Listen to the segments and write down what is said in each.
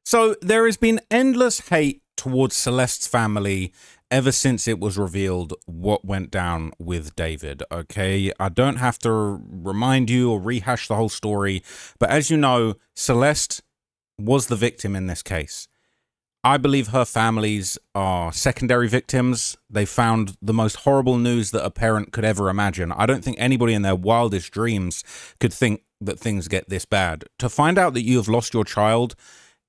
So there has been endless hate towards Celeste's family ever since it was revealed what went down with David, okay? I don't have to remind you or rehash the whole story, but as you know, Celeste was the victim in this case. I believe her families are secondary victims. They found the most horrible news that a parent could ever imagine. I don't think anybody in their wildest dreams could think that things get this bad. To find out that you have lost your child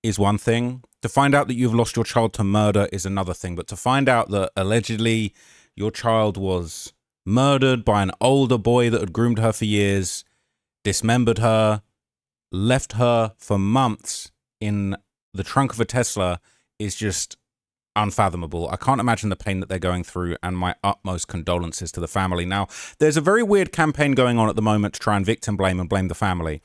is one thing. To find out that you've lost your child to murder is another thing. But to find out that allegedly your child was murdered by an older boy that had groomed her for years, dismembered her, left her for months in the trunk of a Tesla is just unfathomable. I can't imagine the pain that they're going through, and my utmost condolences to the family. Now, there's a very weird campaign going on at the moment to try and victim blame and blame the family.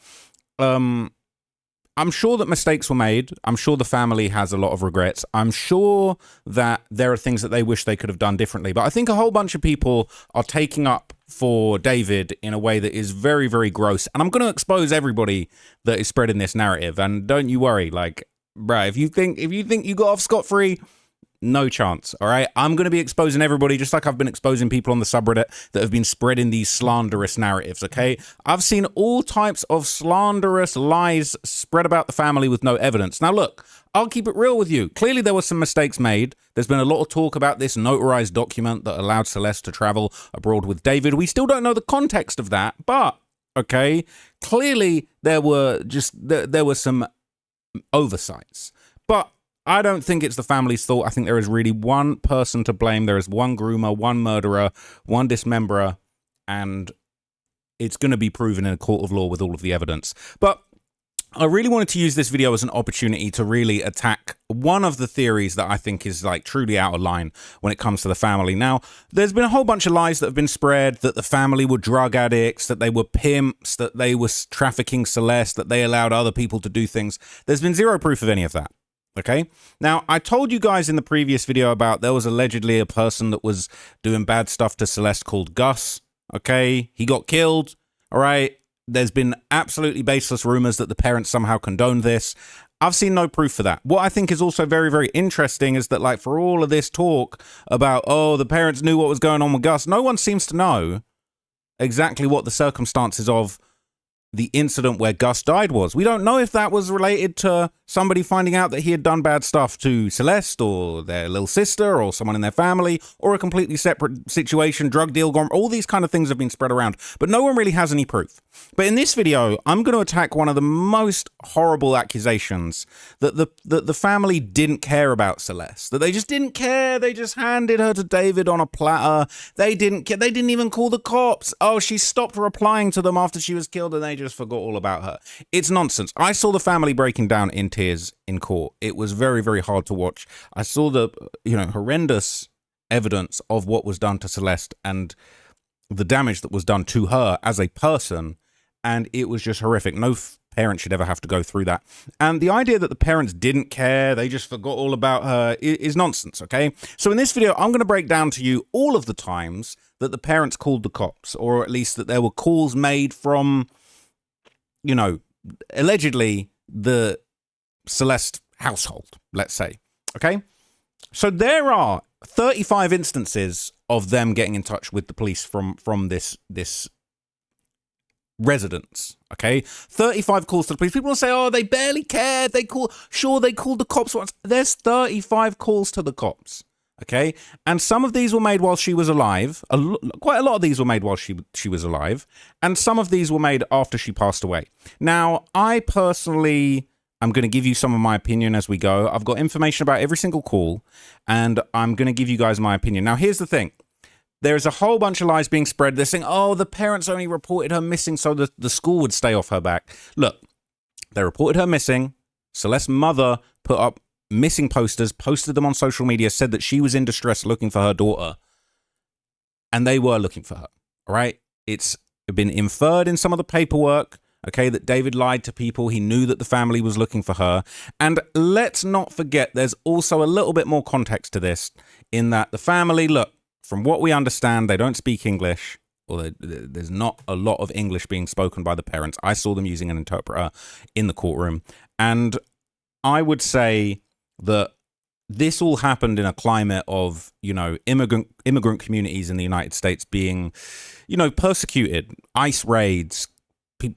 I'm sure that mistakes were made. I'm sure the family has a lot of regrets. I'm sure that there are things that they wish they could have done differently. But I think a whole bunch of people are taking up for David in a way that is very, very gross. And I'm going to expose everybody that is spreading this narrative. And don't you worry, like, bruh, if you think you got off scot-free, no chance, all right? I'm going to be exposing everybody just like I've been exposing people on the subreddit that have been spreading these slanderous narratives, okay? I've seen all types of slanderous lies spread about the family with no evidence. Now, look, I'll keep it real with you. Clearly, there were some mistakes made. There's been a lot of talk about this notarized document that allowed Celeste to travel abroad with David. We still don't know the context of that, but, okay, clearly there were some oversights. But I don't think it's the family's fault. I think there is really one person to blame. There is one groomer, one murderer, one dismemberer, and it's going to be proven in a court of law with all of the evidence. But I really wanted to use this video as an opportunity to really attack one of the theories that I think is like truly out of line when it comes to the family. Now, there's been a whole bunch of lies that have been spread that the family were drug addicts, that they were pimps, that they were trafficking Celeste, that they allowed other people to do things. There's been zero proof of any of that. Okay, now I told you guys in the previous video about there was allegedly a person that was doing bad stuff to Celeste called Gus. Okay, he got killed. All right, there's been absolutely baseless rumors that the parents somehow condoned this. I've seen no proof for that. What I think is also very, very interesting is that, like, for all of this talk about, oh, the parents knew what was going on with Gus, no one seems to know exactly what the circumstances of the incident where Gus died was. We don't know if that was related to somebody finding out that he had done bad stuff to Celeste or their little sister or someone in their family, or a completely separate situation, drug deal gone. All these kind of things have been spread around, but no one really has any proof. But in this video, I'm going to attack one of the most horrible accusations that the family didn't care about Celeste, that they just didn't care. They just handed her to David on a platter. They didn't care. They didn't even call the cops. Oh, she stopped replying to them after she was killed and they just forgot all about her. It's nonsense. I saw the family breaking down in tears in court. It was very, very hard to watch. I saw the, horrendous evidence of what was done to Celeste and the damage that was done to her as a person, and it was just horrific. No parent should ever have to go through that. And the idea that the parents didn't care, they just forgot all about her, is nonsense, okay? So in this video, I'm going to break down to you all of the times that the parents called the cops, or at least that there were calls made from, allegedly the Celeste household, let's say, okay? So there are 35 instances of them getting in touch with the police from this residence, okay? 35 calls to the police. People will say, oh, they barely cared. They called the cops once. There's 35 calls to the cops, okay? And some of these were made while she was alive. Quite a lot of these were made while she was alive. And some of these were made after she passed away. Now, I personally, I'm going to give you some of my opinion as we go. I've got information about every single call, and I'm going to give you guys my opinion. Now, here's the thing. There's a whole bunch of lies being spread. They're saying, oh, the parents only reported her missing so that the school would stay off her back. Look, they reported her missing. Celeste's mother put up missing posters, posted them on social media, said that she was in distress looking for her daughter. And they were looking for her, all right? It's been inferred in some of the paperwork, okay, that David lied to people. He knew that the family was looking for her. And let's not forget, there's also a little bit more context to this in that the family, look, from what we understand, they don't speak English, or there's not a lot of English being spoken by the parents. I saw them using an interpreter in the courtroom. And I would say that this all happened in a climate of, immigrant communities in the United States being, persecuted, ICE raids,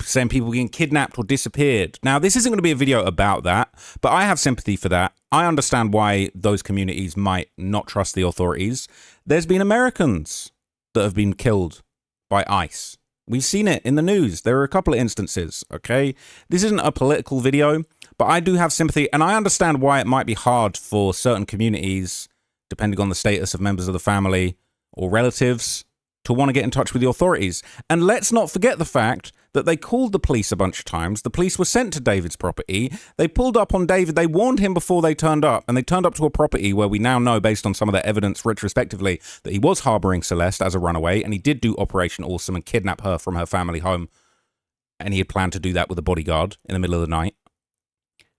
saying people getting kidnapped or disappeared. Now, this isn't going to be a video about that, but I have sympathy for that. I understand why those communities might not trust the authorities. There's been Americans that have been killed by ICE. We've seen it in the news. There are a couple of instances, okay? This isn't a political video, but I do have sympathy, and I understand why it might be hard for certain communities, depending on the status of members of the family or relatives, to want to get in touch with the authorities. And let's not forget the fact that they called the police a bunch of times. The police were sent to David's property. They pulled up on David. They warned him before they turned up, and they turned up to a property where we now know, based on some of the evidence retrospectively, that he was harboring Celeste as a runaway, and he did do Operation Awesome and kidnap her from her family home, and he had planned to do that with a bodyguard in the middle of the night.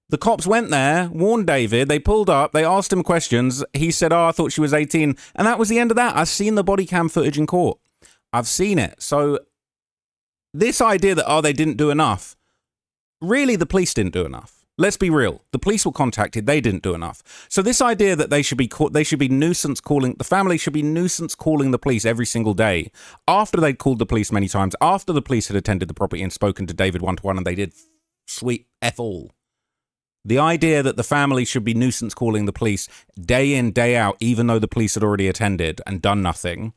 The cops went there, warned David, they pulled up, they asked him questions, he said, I thought she was 18, and that was the end of that. I've seen the body cam footage in court. I've seen it. So this idea that, they didn't do enough, really the police didn't do enough. Let's be real. The police were contacted, they didn't do enough. So this idea that they should be nuisance calling, the family should be nuisance calling the police every single day, after they'd called the police many times, after the police had attended the property and spoken to David one-to-one, and they did sweet F all. The idea that the family should be nuisance calling the police day in, day out, even though the police had already attended and done nothing,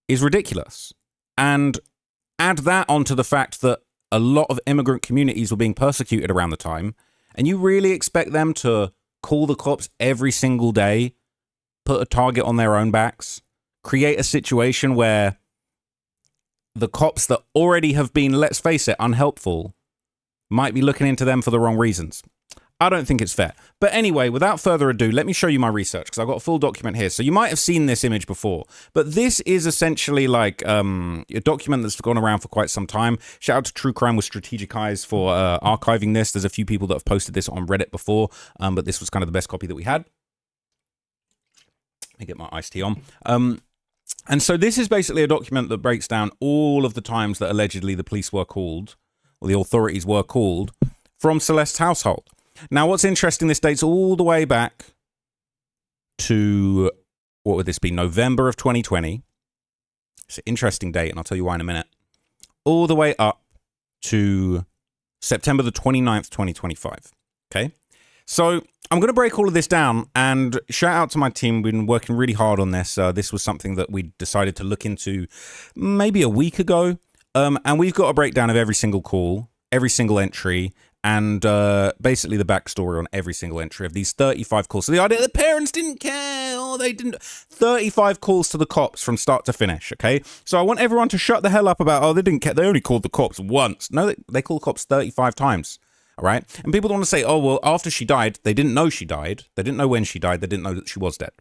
is ridiculous. And add that onto the fact that a lot of immigrant communities were being persecuted around the time, and you really expect them to call the cops every single day, put a target on their own backs, create a situation where the cops that already have been, let's face it, unhelpful, might be looking into them for the wrong reasons. I don't think it's fair. But anyway, without further ado, let me show you my research, because I've got a full document here. So you might have seen this image before, but this is essentially like a document that's gone around for quite some time. Shout out to True Crime with Strategic Eyes for archiving this. There's a few people that have posted this on Reddit before, but this was kind of the best copy that we had. Let me get my iced tea on. And so this is basically a document that breaks down all of the times that allegedly the police were called, or the authorities were called, from Celeste's household. Now, what's interesting, this dates all the way back to, what would this be, November of 2020. It's an interesting date, and I'll tell you why in a minute. All the way up to September the 29th, 2025. Okay? So I'm going to break all of this down, and shout out to my team. We've been working really hard on this. This was something that we decided to look into maybe a week ago. And we've got a breakdown of every single call, every single entry, and basically the backstory on every single entry of these 35 calls. So the idea that parents didn't care, or they didn't... 35 calls to the cops from start to finish, okay? So I want everyone to shut the hell up about, they didn't care, they only called the cops once. No, they called the cops 35 times, all right? And people don't want to say, well, after she died, they didn't know she died. They didn't know when she died. They didn't know that she was dead.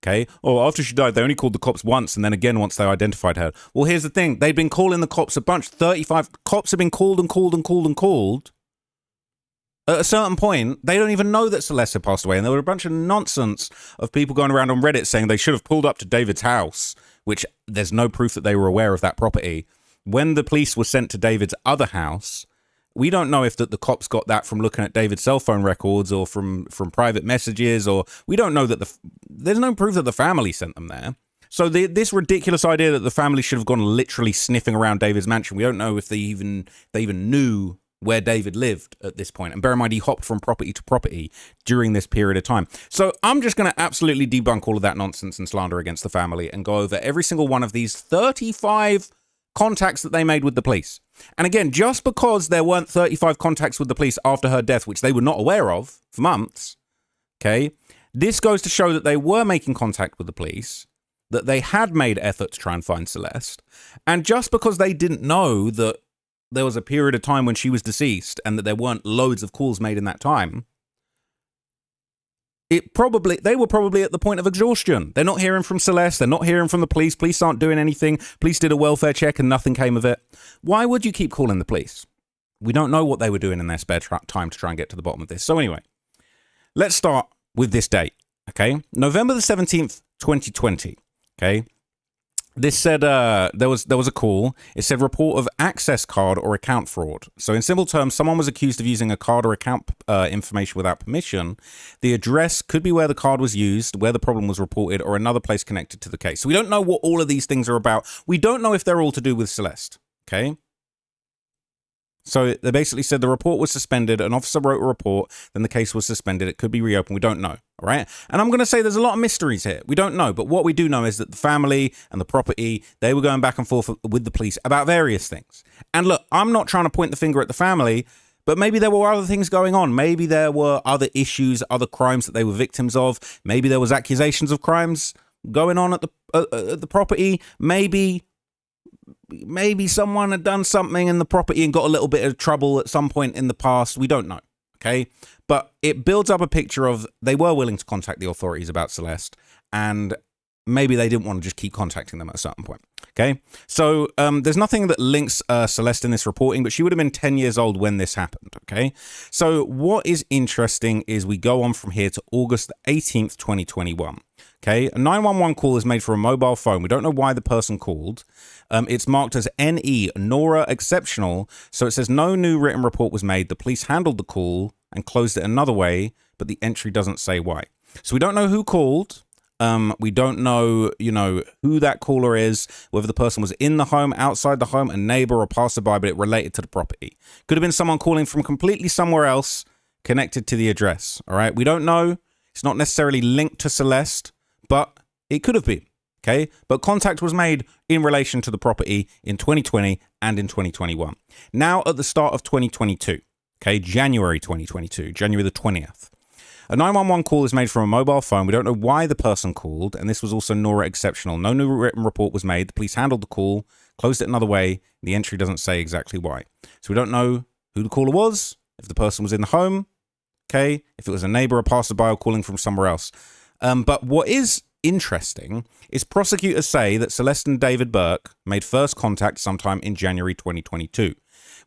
Okay. Oh, after she died, they only called the cops once, and then again once they identified her. Well, here's the thing. They'd been calling the cops a bunch. 35 cops have been called and called and called and called. At a certain point, they don't even know that Celeste had passed away, and there were a bunch of nonsense of people going around on Reddit saying they should have pulled up to David's house, which there's no proof that they were aware of that property. When the police were sent to David's other house, we don't know if the cops got that from looking at David's cell phone records or from private messages, or we don't know that there's no proof that the family sent them there. So this ridiculous idea that the family should have gone literally sniffing around David's mansion, we don't know if they even knew where David lived at this point. And bear in mind, he hopped from property to property during this period of time. So I'm just going to absolutely debunk all of that nonsense and slander against the family and go over every single one of these 35 contacts that they made with the police. And again, just because there weren't 35 contacts with the police after her death, which they were not aware of for months, okay, this goes to show that they were making contact with the police, that they had made effort to try and find Celeste. And just because they didn't know that there was a period of time when she was deceased and that there weren't loads of calls made in that time, they were probably at the point of exhaustion. They're not hearing from Celeste. They're not hearing from the police. Police aren't doing anything. Police did a welfare check and nothing came of it. Why would you keep calling the police? We don't know what they were doing in their spare time to try and get to the bottom of this. So anyway, let's start with this date, okay? November the 17th, 2020, okay? This said there was a call. It said report of access card or account fraud. So in simple terms, someone was accused of using a card or account information without permission. The address could be where the card was used, where the problem was reported, or another place connected to the case. So we don't know what all of these things are about. We don't know if they're all to do with Celeste. Okay. So they basically said the report was suspended. An officer wrote a report, then the case was suspended. It could be reopened. We don't know. All right. And I'm going to say there's a lot of mysteries here. We don't know. But what we do know is that the family and the property, they were going back and forth with the police about various things. And look, I'm not trying to point the finger at the family, but maybe there were other things going on. Maybe there were other issues, other crimes that they were victims of. Maybe there was accusations of crimes going on at the property. Maybe someone had done something in the property and got a little bit of trouble at some point in the past. We don't know. Okay. But it builds up a picture of they were willing to contact the authorities about Celeste, and maybe they didn't want to just keep contacting them at a certain point. Okay. So there's nothing that links Celeste in this reporting, but she would have been 10 years old when this happened. Okay. So what is interesting is we go on from here to August 18th, 2021. Okay, a 911 call is made for a mobile phone. We don't know why the person called. It's marked as NE, Nora Exceptional. So it says no new written report was made. The police handled the call and closed it another way, but the entry doesn't say why. So we don't know who called. We don't know, who that caller is, whether the person was in the home, outside the home, a neighbor or passerby, but it related to the property. Could have been someone calling from completely somewhere else connected to the address. All right, we don't know. It's not necessarily linked to Celeste, but it could have been, okay? But contact was made in relation to the property in 2020 and in 2021. Now at the start of 2022, okay, January 2022, January the 20th, a 911 call is made from a mobile phone. We don't know why the person called, and this was also Nora Exceptional. No new written report was made. The police handled the call, closed it another way. The entry doesn't say exactly why. So we don't know who the caller was, if the person was in the home, okay, if it was a neighbor, a passerby, or calling from somewhere else. But what is interesting is prosecutors say that Celeste and David Burke made first contact sometime in January 2022.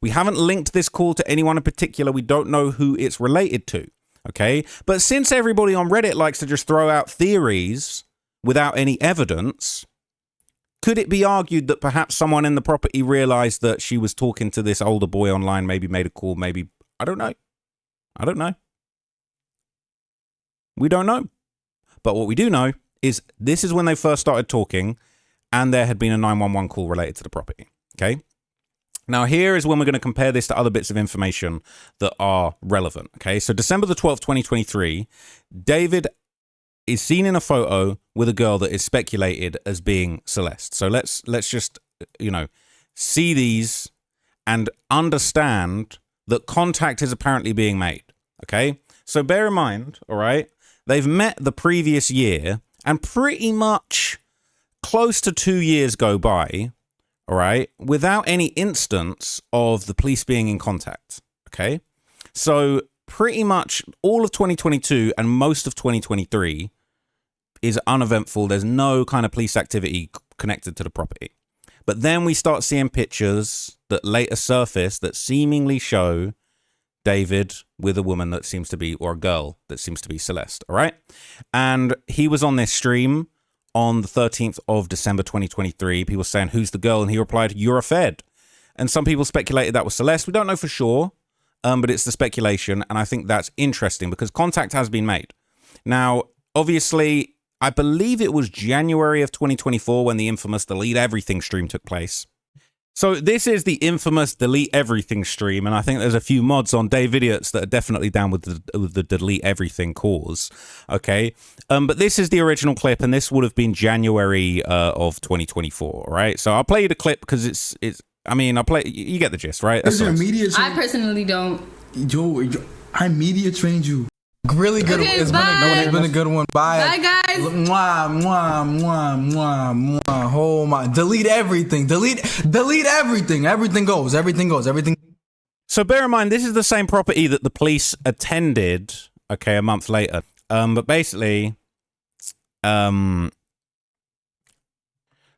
We haven't linked this call to anyone in particular. We don't know who it's related to, okay? But since everybody on Reddit likes to just throw out theories without any evidence, could it be argued that perhaps someone in the property realized that she was talking to this older boy online, maybe made a call, maybe, I don't know. We don't know. But what we do know is this is when they first started talking, and there had been a 911 call related to the property. Okay. Now here is when we're going to compare this to other bits of information that are relevant. Okay. So December the 12th, 2023, David is seen in a photo with a girl that is speculated as being Celeste. So let's just, see these and understand that contact is apparently being made. Okay. So bear in mind, all right, they've met the previous year and pretty much close to 2 years go by, all right, without any instance of the police being in contact, okay? So pretty much all of 2022 and most of 2023 is uneventful. There's no kind of police activity connected to the property. But then we start seeing pictures that later surface that seemingly show David with a woman that seems to be, or a girl that seems to be Celeste, all right? And he was on this stream on the 13th of December 2023. People saying, who's the girl? And he replied, you're a Fed. And some people speculated that was Celeste. We don't know for sure, but it's the speculation. And I think that's interesting because contact has been made. Now, obviously, I believe it was January of 2024 when the infamous Delete Everything stream took place. So this is the infamous Delete Everything stream, and I think there's a few mods on Dave Idiots that are definitely down with the Delete Everything cause. Okay, but this is the original clip, and this would have been January of 2024. Right, so I'll play you the clip because it's. I mean, you get the gist, right? Is there media? I personally don't. Joe, I media trained you. Really good. Okay, It's been a good one. Bye. Bye, guys. Mwah, mwah, mwah, mwah, mwah. Oh my. Delete everything. Delete everything. Everything goes. So bear in mind, this is the same property that the police attended, okay, a month later. But basically,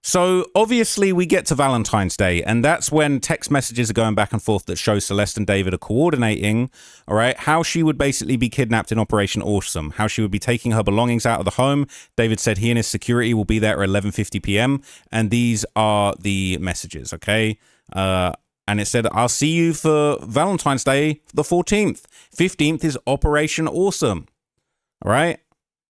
So obviously we get to Valentine's Day, and that's when text messages are going back and forth that show Celeste and David are coordinating, all right, how she would basically be kidnapped in Operation Awesome, how she would be taking her belongings out of the home. David said he and his security will be there at 11:50 p.m. And these are the messages, okay? And it said, I'll see you for Valentine's Day, the 14th. 15th is Operation Awesome, all right?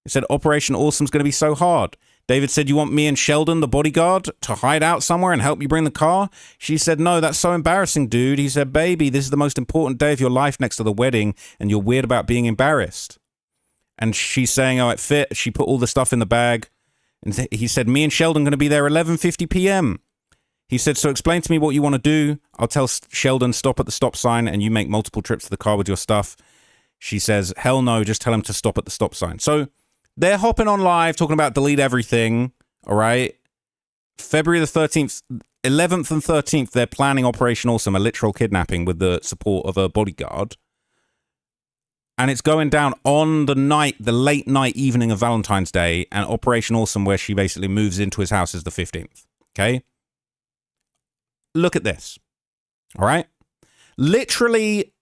It said Operation Awesome's going to be so hard. David said, you want me and Sheldon, the bodyguard, to hide out somewhere and help you bring the car? She said, no, that's so embarrassing, dude. He said, baby, this is the most important day of your life next to the wedding, and you're weird about being embarrassed. And she's saying, oh, it fit. She put all the stuff in the bag. And he said, me and Sheldon are going to be there 11:50 p.m. He said, so explain to me what you want to do. I'll tell Sheldon, stop at the stop sign, and you make multiple trips to the car with your stuff. She says, hell no, just tell him to stop at the stop sign. So they're hopping on live, talking about delete everything, all right? February the 13th, 11th and 13th, they're planning Operation Awesome, a literal kidnapping with the support of a bodyguard. And it's going down on the night, the late night evening of Valentine's Day, and Operation Awesome, where she basically moves into his house, is the 15th, okay? Look at this, all right? Literally,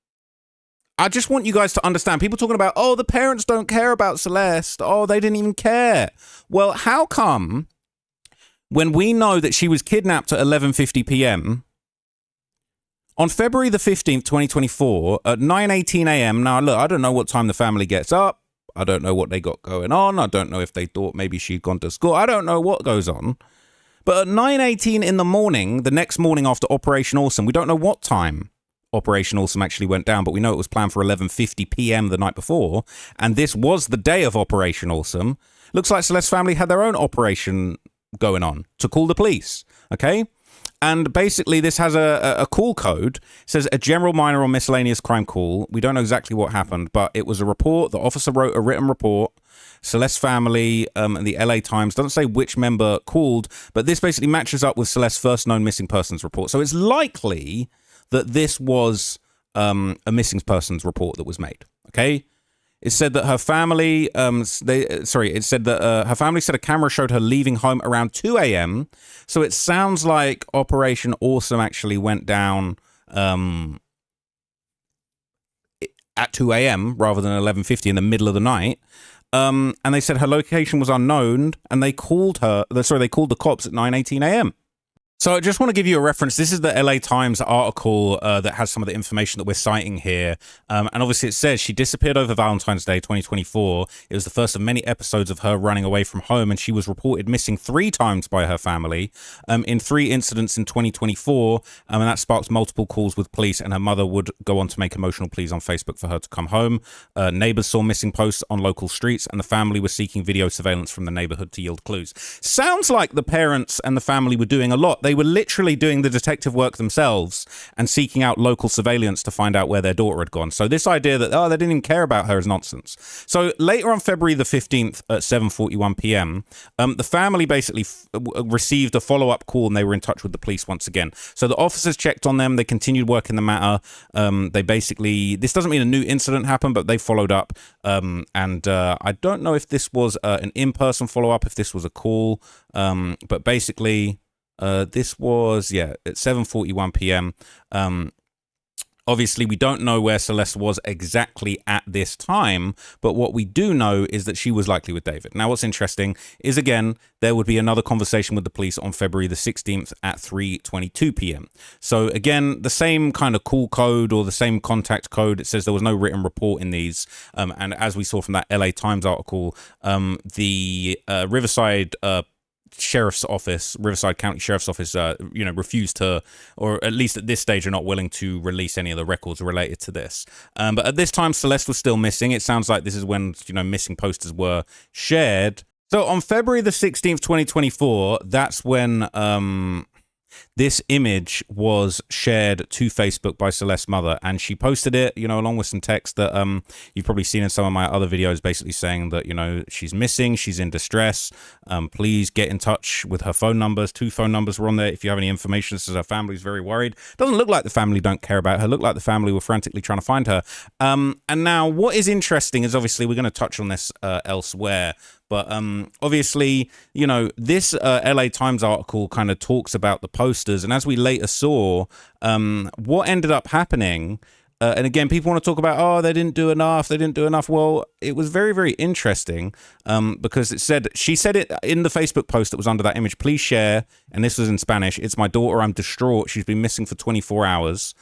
I just want you guys to understand, people talking about, oh, the parents don't care about Celeste. Oh, they didn't even care. Well, how come when we know that she was kidnapped at 11:50 p.m. on February the 15th, 2024 at 9:18 a.m. Now, look, I don't know what time the family gets up. I don't know what they got going on. I don't know if they thought maybe she'd gone to school. I don't know what goes on. But at 9:18 in the morning, the next morning after Operation Awesome, we don't know what time Operation Awesome actually went down, but we know it was planned for 11:50 p.m. the night before, and this was the day of Operation Awesome. Looks like Celeste's family had their own operation going on to call the police, okay? And basically this has a call code. It says a general, minor, or miscellaneous crime call. We don't know exactly what happened, but it was a report. The officer wrote a written report. Celeste's family and the LA Times doesn't say which member called, but this basically matches up with Celeste's first known missing persons report. So it's likely that this was a missing persons report that was made, okay? It said that her family, it said that her family said a camera showed her leaving home around 2 a.m. So it sounds like Operation Awesome actually went down at 2 a.m. rather than 11:50 in the middle of the night. And they said her location was unknown, and they called the cops at 9:18 a.m. So I just want to give you a reference. This is the LA Times article that has some of the information that we're citing here. And obviously it says she disappeared over Valentine's Day 2024. It was the first of many episodes of her running away from home, and she was reported missing 3 times by her family in 3 incidents in 2024. And that sparked multiple calls with police, and her mother would go on to make emotional pleas on Facebook for her to come home. Neighbors saw missing posts on local streets, and the family was seeking video surveillance from the neighborhood to yield clues. Sounds like the parents and the family were doing a lot. They were literally doing the detective work themselves and seeking out local surveillance to find out where their daughter had gone. So this idea that, oh, they didn't even care about her is nonsense. So later on February the 15th at 7:41 p.m., the family basically received a follow-up call, and they were in touch with the police once again. So the officers checked on them. They continued working the matter. They basically, this doesn't mean a new incident happened, but they followed up. I don't know if this was an in-person follow-up, if this was a call, but basically this was, at 7:41 p.m. Obviously, we don't know where Celeste was exactly at this time, but what we do know is that she was likely with David. Now, what's interesting is, again, there would be another conversation with the police on February the 16th at 3:22 p.m. So, again, the same kind of call code or the same contact code. It says there was no written report in these. And as we saw from that LA Times article, the Riverside Riverside County Sheriff's Office, refused to, or at least at this stage are not willing to release any of the records related to this. But at this time, Celeste was still missing. It sounds like this is when, missing posters were shared. So on February the 16th, 2024, that's when this image was shared to Facebook by Celeste's mother, and she posted it, along with some text that you've probably seen in some of my other videos, basically saying that, she's missing, she's in distress. Please get in touch with her phone numbers. 2 phone numbers were on there if you have any information. Says her family's very worried. Doesn't look like the family don't care about her. Look like the family were frantically trying to find her. And now what is interesting is, obviously we're going to touch on this elsewhere, But obviously, you know, this LA Times article kind of talks about the posters. And as we later saw, what ended up happening, and again, people want to talk about, oh, they didn't do enough. They didn't do enough. Well, it was very, very interesting because she said it in the Facebook post that was under that image. Please share. And this was in Spanish. It's my daughter. I'm distraught. She's been missing for 24 hours.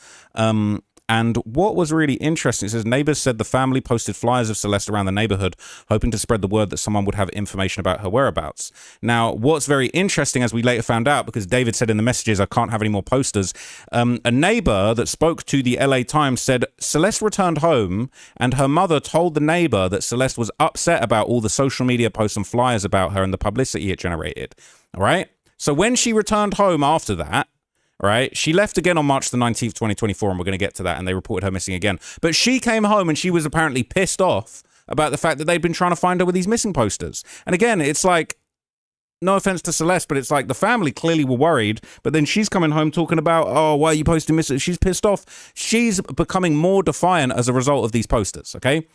And what was really interesting, it says neighbors said the family posted flyers of Celeste around the neighborhood, hoping to spread the word that someone would have information about her whereabouts. Now, what's very interesting, as we later found out, because David said in the messages, I can't have any more posters, a neighbor that spoke to the LA Times said Celeste returned home and her mother told the neighbor that Celeste was upset about all the social media posts and flyers about her and the publicity it generated. All right. So when she returned home after that, right, she left again on March the 19th, 2024, and we're going to get to that, and they reported her missing again. But she came home and she was apparently pissed off about the fact that they'd been trying to find her with these missing posters. And again, it's like, no offense to Celeste, but it's like the family clearly were worried, but then she's coming home talking about, oh, why are you posting missing? She's pissed off. She's becoming more defiant as a result of these posters, okay?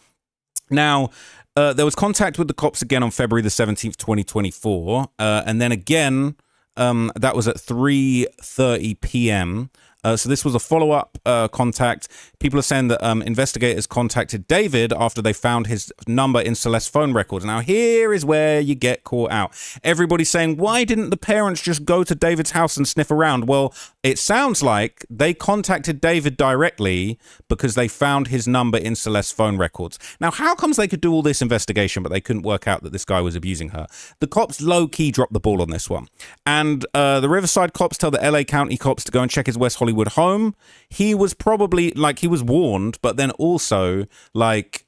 Now, there was contact with the cops again on February the 17th, 2024, and then again, that was at 3:30 p.m. So this was a follow-up contact. People are saying that investigators contacted David after they found his number in Celeste's phone records. Now, here is where you get caught out. Everybody's saying, why didn't the parents just go to David's house and sniff around? Well, it sounds like they contacted David directly because they found his number in Celeste's phone records. Now, how comes they could do all this investigation, but they couldn't work out that this guy was abusing her? The cops low-key dropped the ball on this one. And the Riverside cops tell the LA County cops to go and check his West Hollywood home. He was probably, like, he was warned, but then also, like,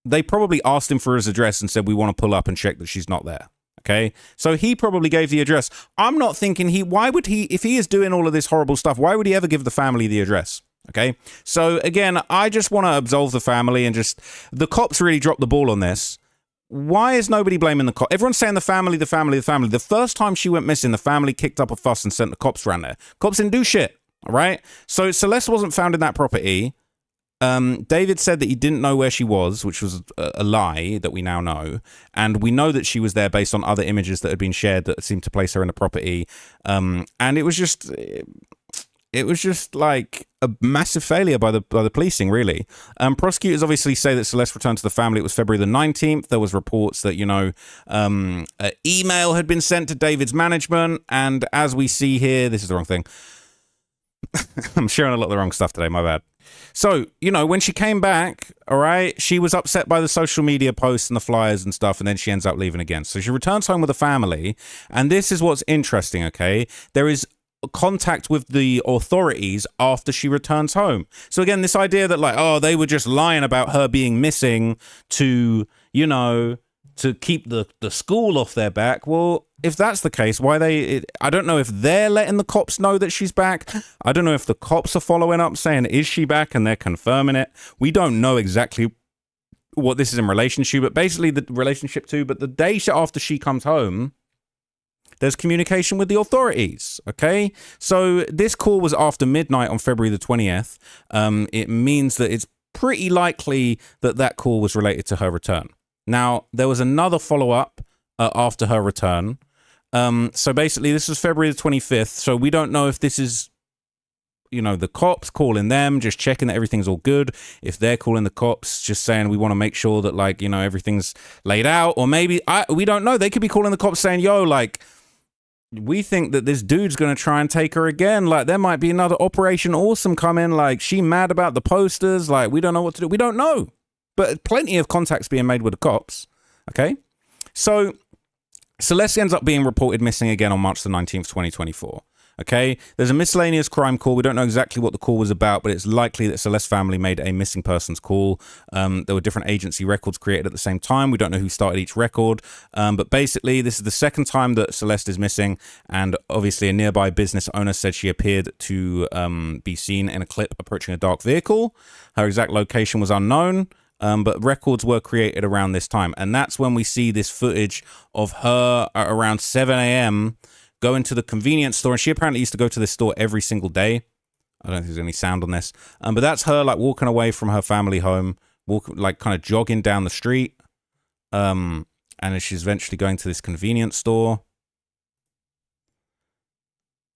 they probably asked him for his address and said, we want to pull up and check that she's not there. Okay, so he probably gave the address. I'm not thinking why would he, if he is doing all of this horrible stuff, why would he ever give the family the address? Okay, so again, I just want to absolve the family and just, the cops really dropped the ball on this. Why is nobody blaming the cops? Everyone's saying the family, the family, the family. The first time she went missing, the family kicked up a fuss and sent the cops around there. Cops didn't do shit, all right? So Celeste wasn't found in that property. David said that he didn't know where she was, which was a lie that we now know. And we know that she was there based on other images that had been shared that seemed to place her in the property. And it was just like a massive failure by the policing, really. Prosecutors obviously say that Celeste returned to the family. It was February the 19th. There was reports that, you know, an email had been sent to David's management. And as we see here, this is the wrong thing. I'm sharing a lot of the wrong stuff today, my bad. So, you know, when she came back, all right, she was upset by the social media posts and the flyers and stuff, and then she ends up leaving again. So she returns home with the family, and this is what's interesting, okay? There is contact with the authorities after she returns home. So again, this idea that, like, oh, they were just lying about her being missing to, you know, to keep the school off their back. Well, if that's the case, I don't know if they're letting the cops know that she's back. I don't know if the cops are following up saying, is she back? And they're confirming it. We don't know exactly what this is in relationship, but basically the relationship to, but the day after she comes home, there's communication with the authorities, okay? So this call was after midnight on February the 20th. It means that it's pretty likely that that call was related to her return. Now, there was another follow-up after her return. So basically, this was February the 25th. So we don't know if this is, you know, the cops calling them, just checking that everything's all good. If they're calling the cops, just saying, we want to make sure that, like, you know, everything's laid out. Or maybe, we don't know. They could be calling the cops saying, yo, like, we think that this dude's going to try and take her again. Like, there might be another Operation Awesome coming. Like, she mad about the posters. Like, we don't know what to do. We don't know. But plenty of contacts being made with the cops. Okay? So Celeste ends up being reported missing again on March the 19th, 2024. Okay? There's a miscellaneous crime call. We don't know exactly what the call was about, but it's likely that Celeste's family made a missing persons call. There were different agency records created at the same time. We don't know who started each record. But basically, this is the second time that Celeste is missing. And obviously, a nearby business owner said she appeared to be seen in a clip approaching a dark vehicle. Her exact location was unknown. But records were created around this time. And that's when we see this footage of her at around 7 a.m. going to the convenience store. And she apparently used to go to this store every single day. I don't think there's any sound on this. But that's her, like, walking away from her family home, like kind of jogging down the street. And she's eventually going to this convenience store.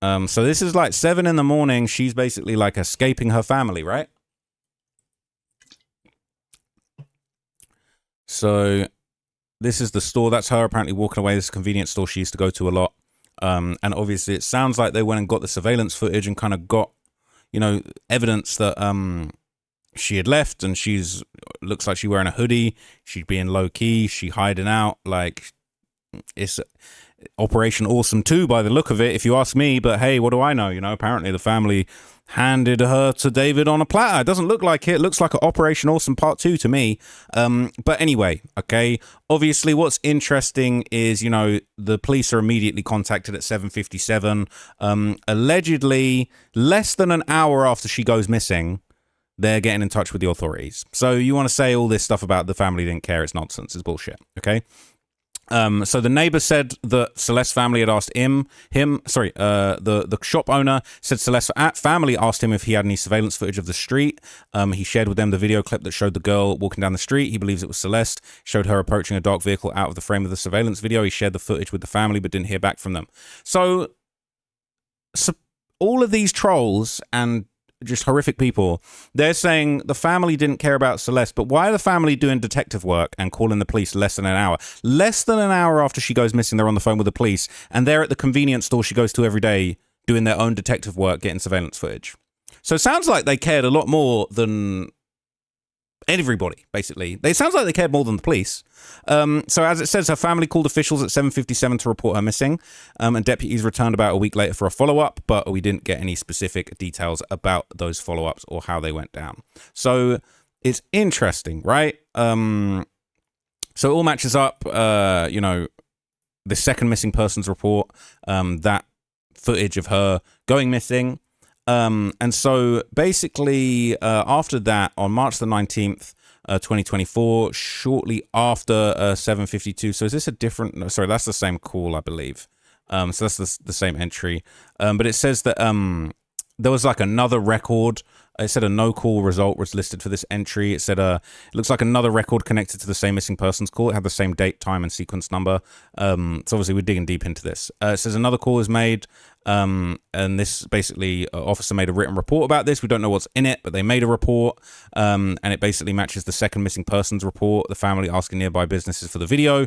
So this is like 7 in the morning. She's basically like escaping her family, right? So this is the store. That's her apparently walking away. This is a convenience store she used to go to a lot. And obviously it sounds like they went and got the surveillance footage and kind of got, you know, evidence that she had left, and looks like she's wearing a hoodie. She's being low key. She hiding out. Like, it's Operation Awesome 2 by the look of it, if you ask me. But hey, what do I know? You know, apparently the family handed her to David on a platter. It doesn't look like it. It looks like an Operation Awesome Part 2 to me. But anyway, okay. Obviously, what's interesting is, you know, the police are immediately contacted at 7:57. Allegedly, less than an hour after she goes missing, they're getting in touch with the authorities. So you want to say all this stuff about the family didn't care? It's nonsense. It's bullshit. Okay. So the neighbor said that Celeste's family had asked the shop owner said Celeste's family asked him if he had any surveillance footage of the street. He shared with them the video clip that showed the girl walking down the street. He believes it was Celeste, showed her approaching a dark vehicle out of the frame of the surveillance video. He shared the footage with the family, but didn't hear back from them. So all of these trolls and just horrific people, they're saying the family didn't care about Celeste, but why are the family doing detective work and calling the police less than an hour? Less than an hour after she goes missing, they're on the phone with the police, and they're at the convenience store she goes to every day doing their own detective work, getting surveillance footage. So it sounds like they cared a lot more than everybody, basically. It sounds like they cared more than the police. So as it says, her family called officials at 7:57 to report her missing, and deputies returned about a week later for a follow-up, but we didn't get any specific details about those follow-ups or how they went down. So it's interesting, right? So it all matches up, you know, the second missing persons report, that footage of her going missing. And so basically, after that, on March the 19th, 2024, shortly after 7:52. So is this a different? No, sorry, that's the same call, I believe. So that's the same entry. But it says that there was like another record. It said a no call result was listed for this entry. It said it looks like another record connected to the same missing persons call. It had the same date, time, and sequence number. So obviously we're digging deep into this. It says another call is made, and this basically officer made a written report about this. We don't know what's in it, but they made a report, and it basically matches the second missing persons report. The family asking nearby businesses for the video.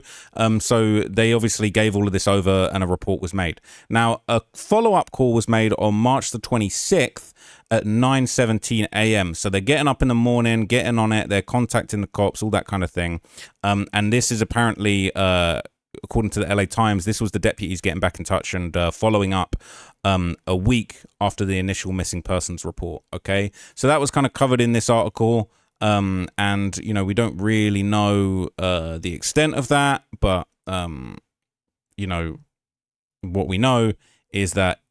So they obviously gave all of this over, and a report was made. Now a follow-up call was made on March the 26th. At 9:17 a.m. So they're getting up in the morning, getting on it. They're contacting the cops, all that kind of thing. And this is apparently, according to the LA Times, this was the deputies getting back in touch and following up a week after the initial missing persons report. Okay, so that was kind of covered in this article. And, you know, we don't really know the extent of that. But, you know, what we know is that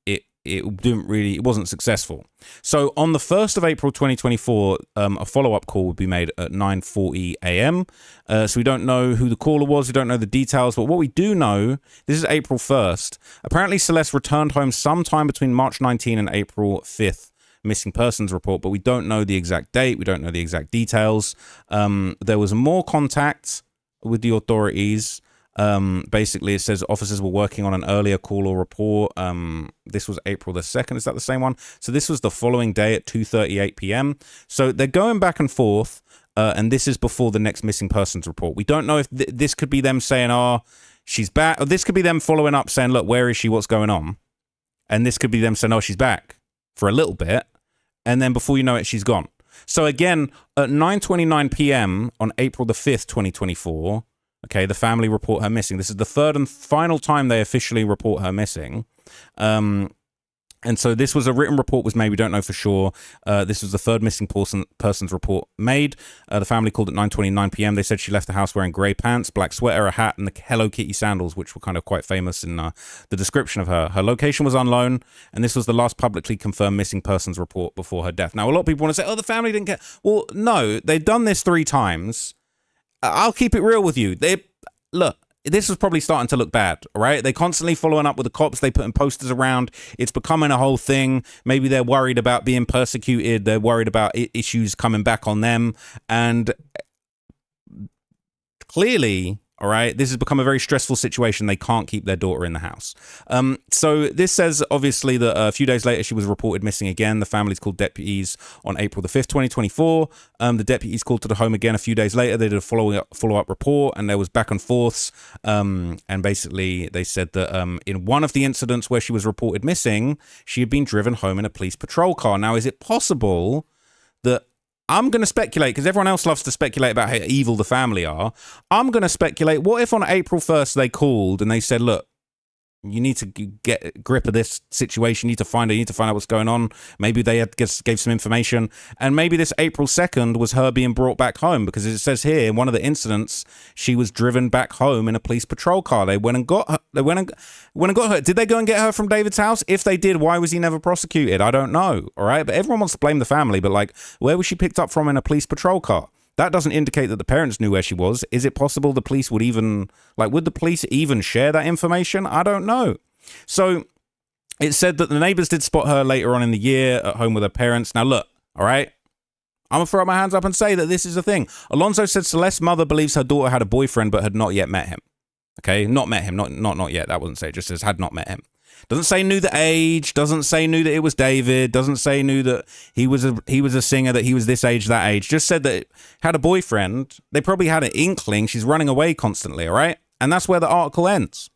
it wasn't successful. So on the 1st of April 2024, a follow-up call would be made at 9:40 a.m. So we don't know who the caller was, we don't know the details, but what we do know, this is April 1st. Apparently Celeste returned home sometime between March 19 and April 5th missing persons report, but we don't know the exact date, we don't know the exact details. There was more contact with the authorities. Basically it says officers were working on an earlier call or report. This was April the 2nd. Is that the same one? So this was the following day at 2:38 p.m. So they're going back and forth, and this is before the next missing persons report. We don't know if this could be them saying, oh, she's back, or this could be them following up saying, look, where is she, what's going on? And this could be them saying, oh, she's back for a little bit, and then before you know it, she's gone. So again, at 9:29 p.m. on April the 5th, 2024, okay, the family report her missing. This is the third and final time they officially report her missing. And so this was a written report was made. We don't know for sure. This was the third missing persons report made. The family called at 9:29 p.m. They said she left the house wearing grey pants, black sweater, a hat, and the Hello Kitty sandals, which were kind of quite famous in the description of her. Her location was unknown, and this was the last publicly confirmed missing persons report before her death. Now, a lot of people want to say, oh, the family didn't care. Well, no, they've done this 3 times. I'll keep it real with you. Look, this was probably starting to look bad, all right? They're constantly following up with the cops. They putting posters around. It's becoming a whole thing. Maybe they're worried about being persecuted. They're worried about issues coming back on them. And clearly, All right. This has become a very stressful situation. They can't keep their daughter in the house. So this says, obviously, that a few days later, she was reported missing again. The family's called deputies on April the 5th, 2024. The deputies called to the home again a few days later. They did a follow-up report, and there was back and forths. And basically, they said that in one of the incidents where she was reported missing, she had been driven home in a police patrol car. Now, is it possible that I'm going to speculate, because everyone else loves to speculate about how evil the family are. I'm going to speculate, what if on April 1st they called and they said, look, you need to get a grip of this situation. You need to find out what's going on. Maybe they gave some information. And maybe this April 2nd was her being brought back home, because it says here in one of the incidents, she was driven back home in a police patrol car. They went and got her. Did they go and get her from David's house? If they did, why was he never prosecuted? I don't know. All right. But everyone wants to blame the family. But like, where was she picked up from in a police patrol car? That doesn't indicate that the parents knew where she was. Is it possible the police would even, would the police even share that information? I don't know. So it said that the neighbors did spot her later on in the year at home with her parents. Now, look, all right, I'm going to throw my hands up and say that this is a thing. Alonso said Celeste's mother believes her daughter had a boyfriend but had not yet met him. Okay, not met him, not yet. That wouldn't say. It just says had not met him. Doesn't say knew the age. Doesn't say knew that it was David. Doesn't say knew that he was a singer, that he was this age, that age. Just said that had a boyfriend. They probably had an inkling. She's running away constantly, all right? And that's where the article ends.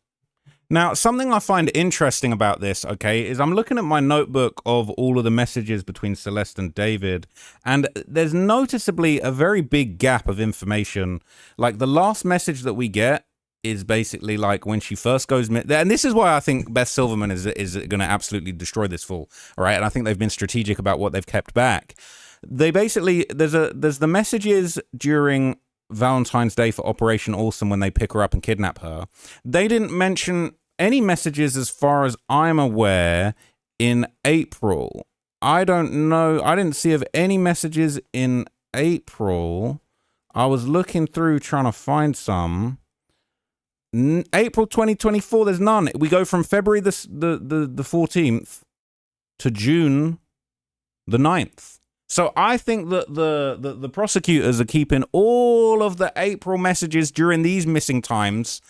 Now, something I find interesting about this, okay, is I'm looking at my notebook of all of the messages between Celeste and David, and there's noticeably a very big gap of information. Like the last message that we get is basically like when she first goes, and this is why I think Beth Silverman is going to absolutely destroy this fool, all right? And I think they've been strategic about what they've kept back. They basically, there's the messages during Valentine's Day for Operation Awesome when they pick her up and kidnap her. They didn't mention any messages, as far as I'm aware, in April. I don't know. I didn't see of any messages in April. I was looking through trying to find some. April 2024, there's none. We go from February the 14th to June the 9th. So I think that the prosecutors are keeping all of the April messages during these missing times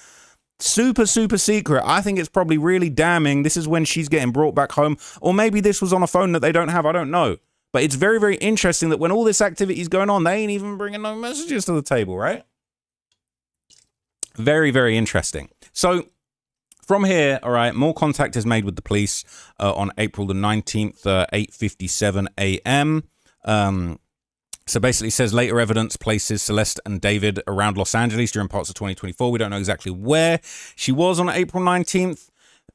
super secret. I think it's probably really damning. This is when she's getting brought back home, or maybe this was on a phone that they don't have. I don't know. But it's very interesting that when all this activity is going on, they ain't even bringing no messages to the table, right? Very interesting. So from here, all right, more contact is made with the police on April the 19th, 8:57 a.m. So basically says later evidence places Celeste and David around Los Angeles during parts of 2024. We don't know exactly where she was on April 19th.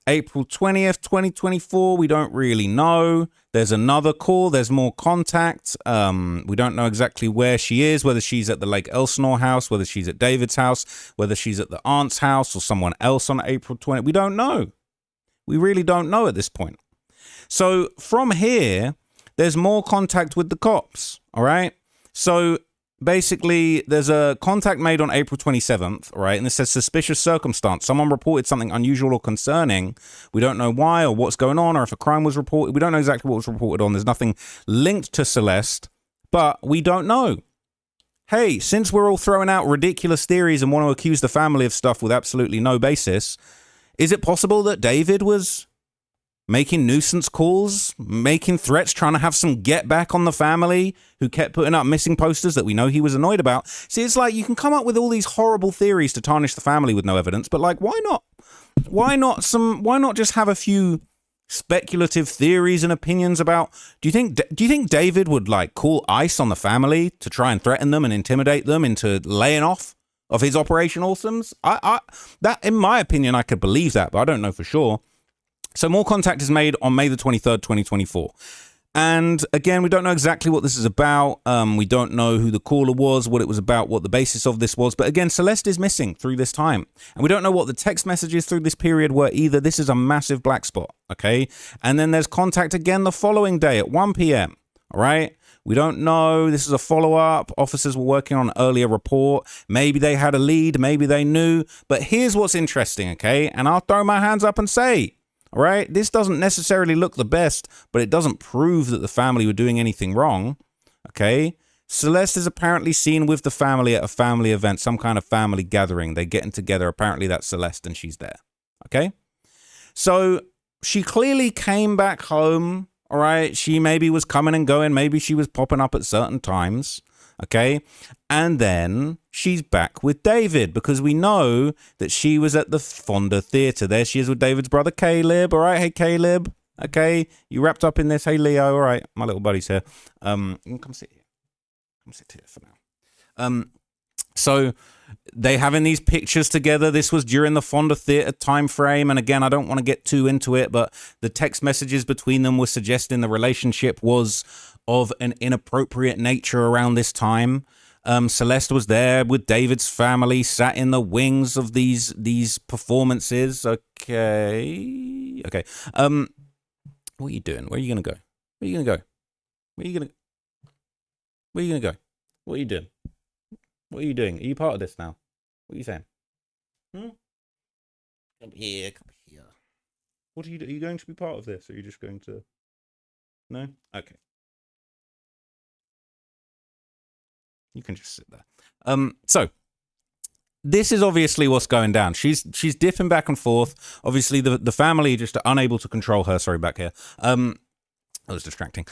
April 20th, 2024, we don't really know. There's another call. There's more contact. We don't know exactly where she is, whether she's at the Lake Elsinore house, whether she's at David's house, whether she's at the aunt's house or someone else on April 20th. We don't know. We really don't know at this point. So from here, there's more contact with the cops, all right? So basically, there's a contact made on April 27th, all right? And it says suspicious circumstance. Someone reported something unusual or concerning. We don't know why or what's going on or if a crime was reported. We don't know exactly what was reported on. There's nothing linked to Celeste, but we don't know. Hey, since we're all throwing out ridiculous theories and want to accuse the family of stuff with absolutely no basis, is it possible that David was making nuisance calls, making threats, trying to have some get back on the family who kept putting up missing posters that we know he was annoyed about? See, it's like you can come up with all these horrible theories to tarnish the family with no evidence, but like, why not? Why not just have a few speculative theories and opinions about, do you think David would like call ICE on the family to try and threaten them and intimidate them into laying off of his Operation Awesomes? That, in my opinion, I could believe that, but I don't know for sure. So more contact is made on May the 23rd, 2024. And again, we don't know exactly what this is about. We don't know who the caller was, what it was about, what the basis of this was. But again, Celeste is missing through this time. And we don't know what the text messages through this period were either. This is a massive black spot, okay? And then there's contact again the following day at 1 p.m., all right? We don't know. This is a follow-up. Officers were working on an earlier report. Maybe they had a lead. Maybe they knew. But here's what's interesting, okay? And I'll throw my hands up and say, all right, this doesn't necessarily look the best, but it doesn't prove that the family were doing anything wrong, okay? Celeste is apparently seen with the family at a family event, some kind of family gathering. They're getting together. Apparently that's Celeste and she's there. Okay? So she clearly came back home. All right? She maybe was coming and going. Maybe she was popping up at certain times. Okay? And then she's back with David because we know that she was at the Fonda Theatre. There she is with David's brother, Caleb. All right? Hey, Caleb. Okay? You wrapped up in this. Hey, Leo. All right. My little buddy's here. You can come sit here. Come sit here for now. So they having these pictures together. This was during the Fonda Theatre time frame. And again, I don't want to get too into it, but the text messages between them were suggesting the relationship was of an inappropriate nature around this time. Celeste was there with David's family, sat in the wings of these performances. Okay. What are you doing? Where are you gonna go? Where are you gonna go? Where are you gonna? Where are you gonna go? What are you doing? What are you doing? Are you part of this now? What are you saying? Come here. What are you doing? Are you going to be part of this? Or are you just going to? No? Okay. You can just sit there. So this is obviously what's going down. She's dipping back and forth. Obviously the family just are unable to control her. Sorry, back here. That was distracting.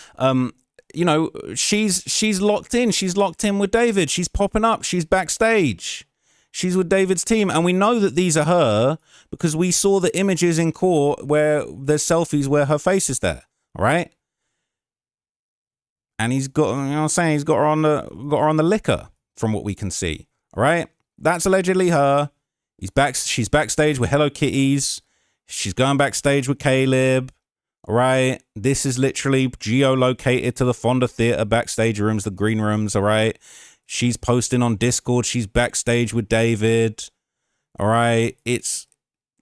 You know, she's locked in. She's locked in with David. She's popping up. She's backstage. She's with David's team. And we know that these are her because we saw the images in court where there's selfies where her face is there. All right. And he's got, you know what I'm saying? He's got her on the liquor from what we can see. All right. That's allegedly her. She's backstage with Hello Kitties. She's going backstage with Caleb. All right. This is literally geolocated to the Fonda Theatre backstage rooms, the green rooms. All right. She's posting on Discord. She's backstage with David. All right. It's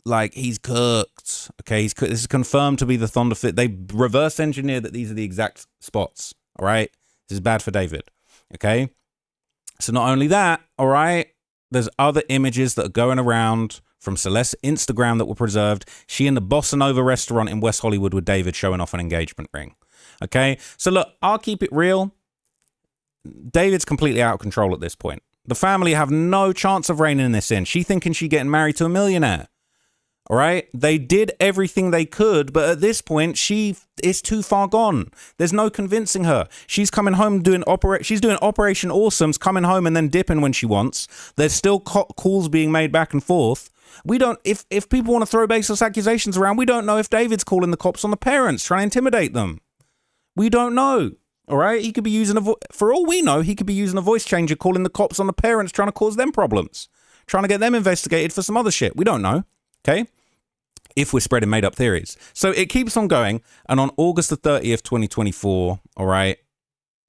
like he's cooked. Okay. This is confirmed to be the Fonda Theatre. They reverse engineered that these are the exact spots. All right. This is bad for David. Okay. So not only that, all right, there's other images that are going around from Celeste's Instagram that were preserved. She in the Bossa Nova restaurant in West Hollywood with David showing off an engagement ring. Okay. So look, I'll keep it real. David's completely out of control at this point. The family have no chance of reining this in. She thinking she getting married to a millionaire. All right. They did everything they could, but at this point, she is too far gone. There's no convincing her. She's coming home she's doing Operation Awesome's, coming home and then dipping when she wants. There's still calls being made back and forth. We don't, if people want to throw baseless accusations around, we don't know if David's calling the cops on the parents, trying to intimidate them. We don't know. All right. He could be using for all we know, he could be using a voice changer, calling the cops on the parents, trying to cause them problems, trying to get them investigated for some other shit. We don't know. Okay. If we're spreading made up theories. So it keeps on going. And on August the 30th, 2024, all right,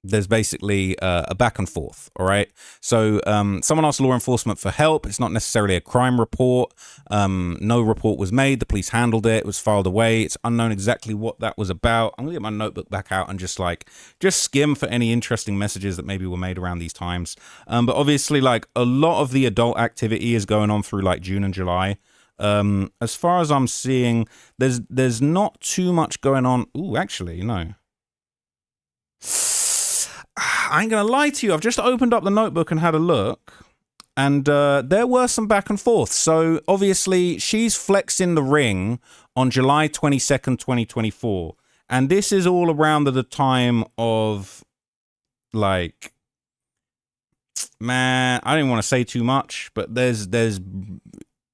there's basically a back and forth. All right. So someone asked law enforcement for help. It's not necessarily a crime report. No report was made. The police handled it. It was filed away. It's unknown exactly what that was about. I'm going to get my notebook back out and just skim for any interesting messages that maybe were made around these times. But obviously, like, a lot of the adult activity is going on through like June and July. As far as I'm seeing, there's not too much going on. Ooh, actually, no. I ain't gonna lie to you. I've just opened up the notebook and had a look, and there were some back and forth. So obviously, she's flexing the ring on July 22nd, 2024, and this is all around the time of, like, man, I didn't want to say too much, but there's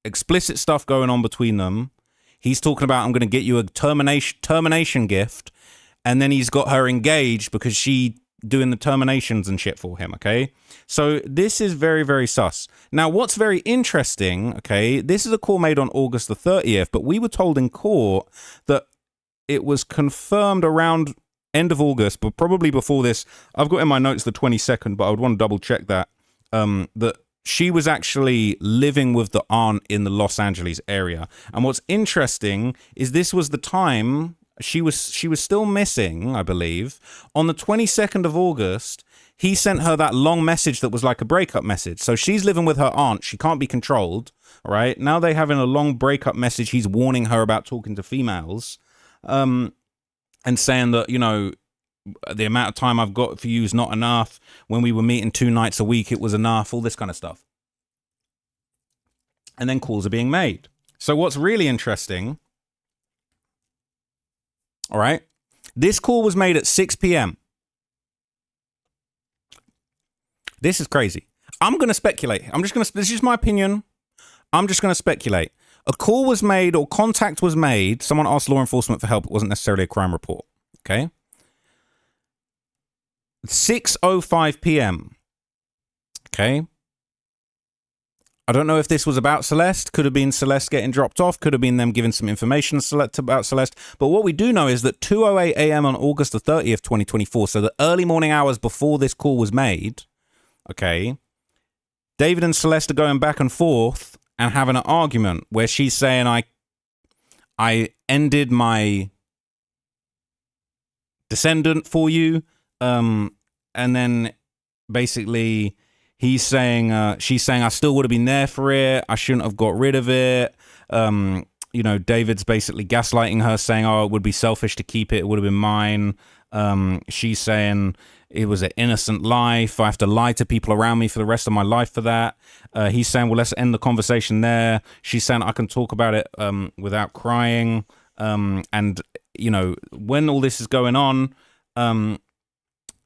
explicit stuff going on between them. He's talking about, I'm going to get you a termination gift. And then he's got her engaged because she doing the terminations and shit for him. Okay. So this is very, very sus. Now, what's very interesting. Okay. This is a call made on August the 30th, but we were told in court that it was confirmed around end of August, but probably before this. I've got in my notes the 22nd, but I would want to double check that, that she was actually living with the aunt in the Los Angeles area. And what's interesting is this was the time she was still missing, I believe. On the 22nd of August, he sent her that long message that was like a breakup message. So she's living with her aunt. She can't be controlled. All right. Now they're having a long breakup message. He's warning her about talking to females, and saying that, you know, the amount of time I've got for you is not enough. When we were meeting 2 nights a week, it was enough. All this kind of stuff. And then calls are being made. So what's really interesting, all right, this call was made at 6 p.m. This is crazy. I'm going to speculate. This is my opinion. I'm just going to speculate. A call was made or contact was made. Someone asked law enforcement for help. It wasn't necessarily a crime report. Okay. 6:05 p.m. Okay. I don't know if this was about Celeste. Could have been Celeste getting dropped off. Could have been them giving some information about Celeste. But what we do know is that 2:08 a.m. on August the 30th, 2024, so the early morning hours before this call was made, okay, David and Celeste are going back and forth and having an argument where she's saying, I ended my descendant for you. And then basically he's saying, she's saying, I still would have been there for it. I shouldn't have got rid of it. You know, David's basically gaslighting her, saying, oh, it would be selfish to keep it. It would have been mine. She's saying it was an innocent life. I have to lie to people around me for the rest of my life for that. He's saying, well, let's end the conversation there. She's saying, I can talk about it without crying. And, you know, when all this is going on,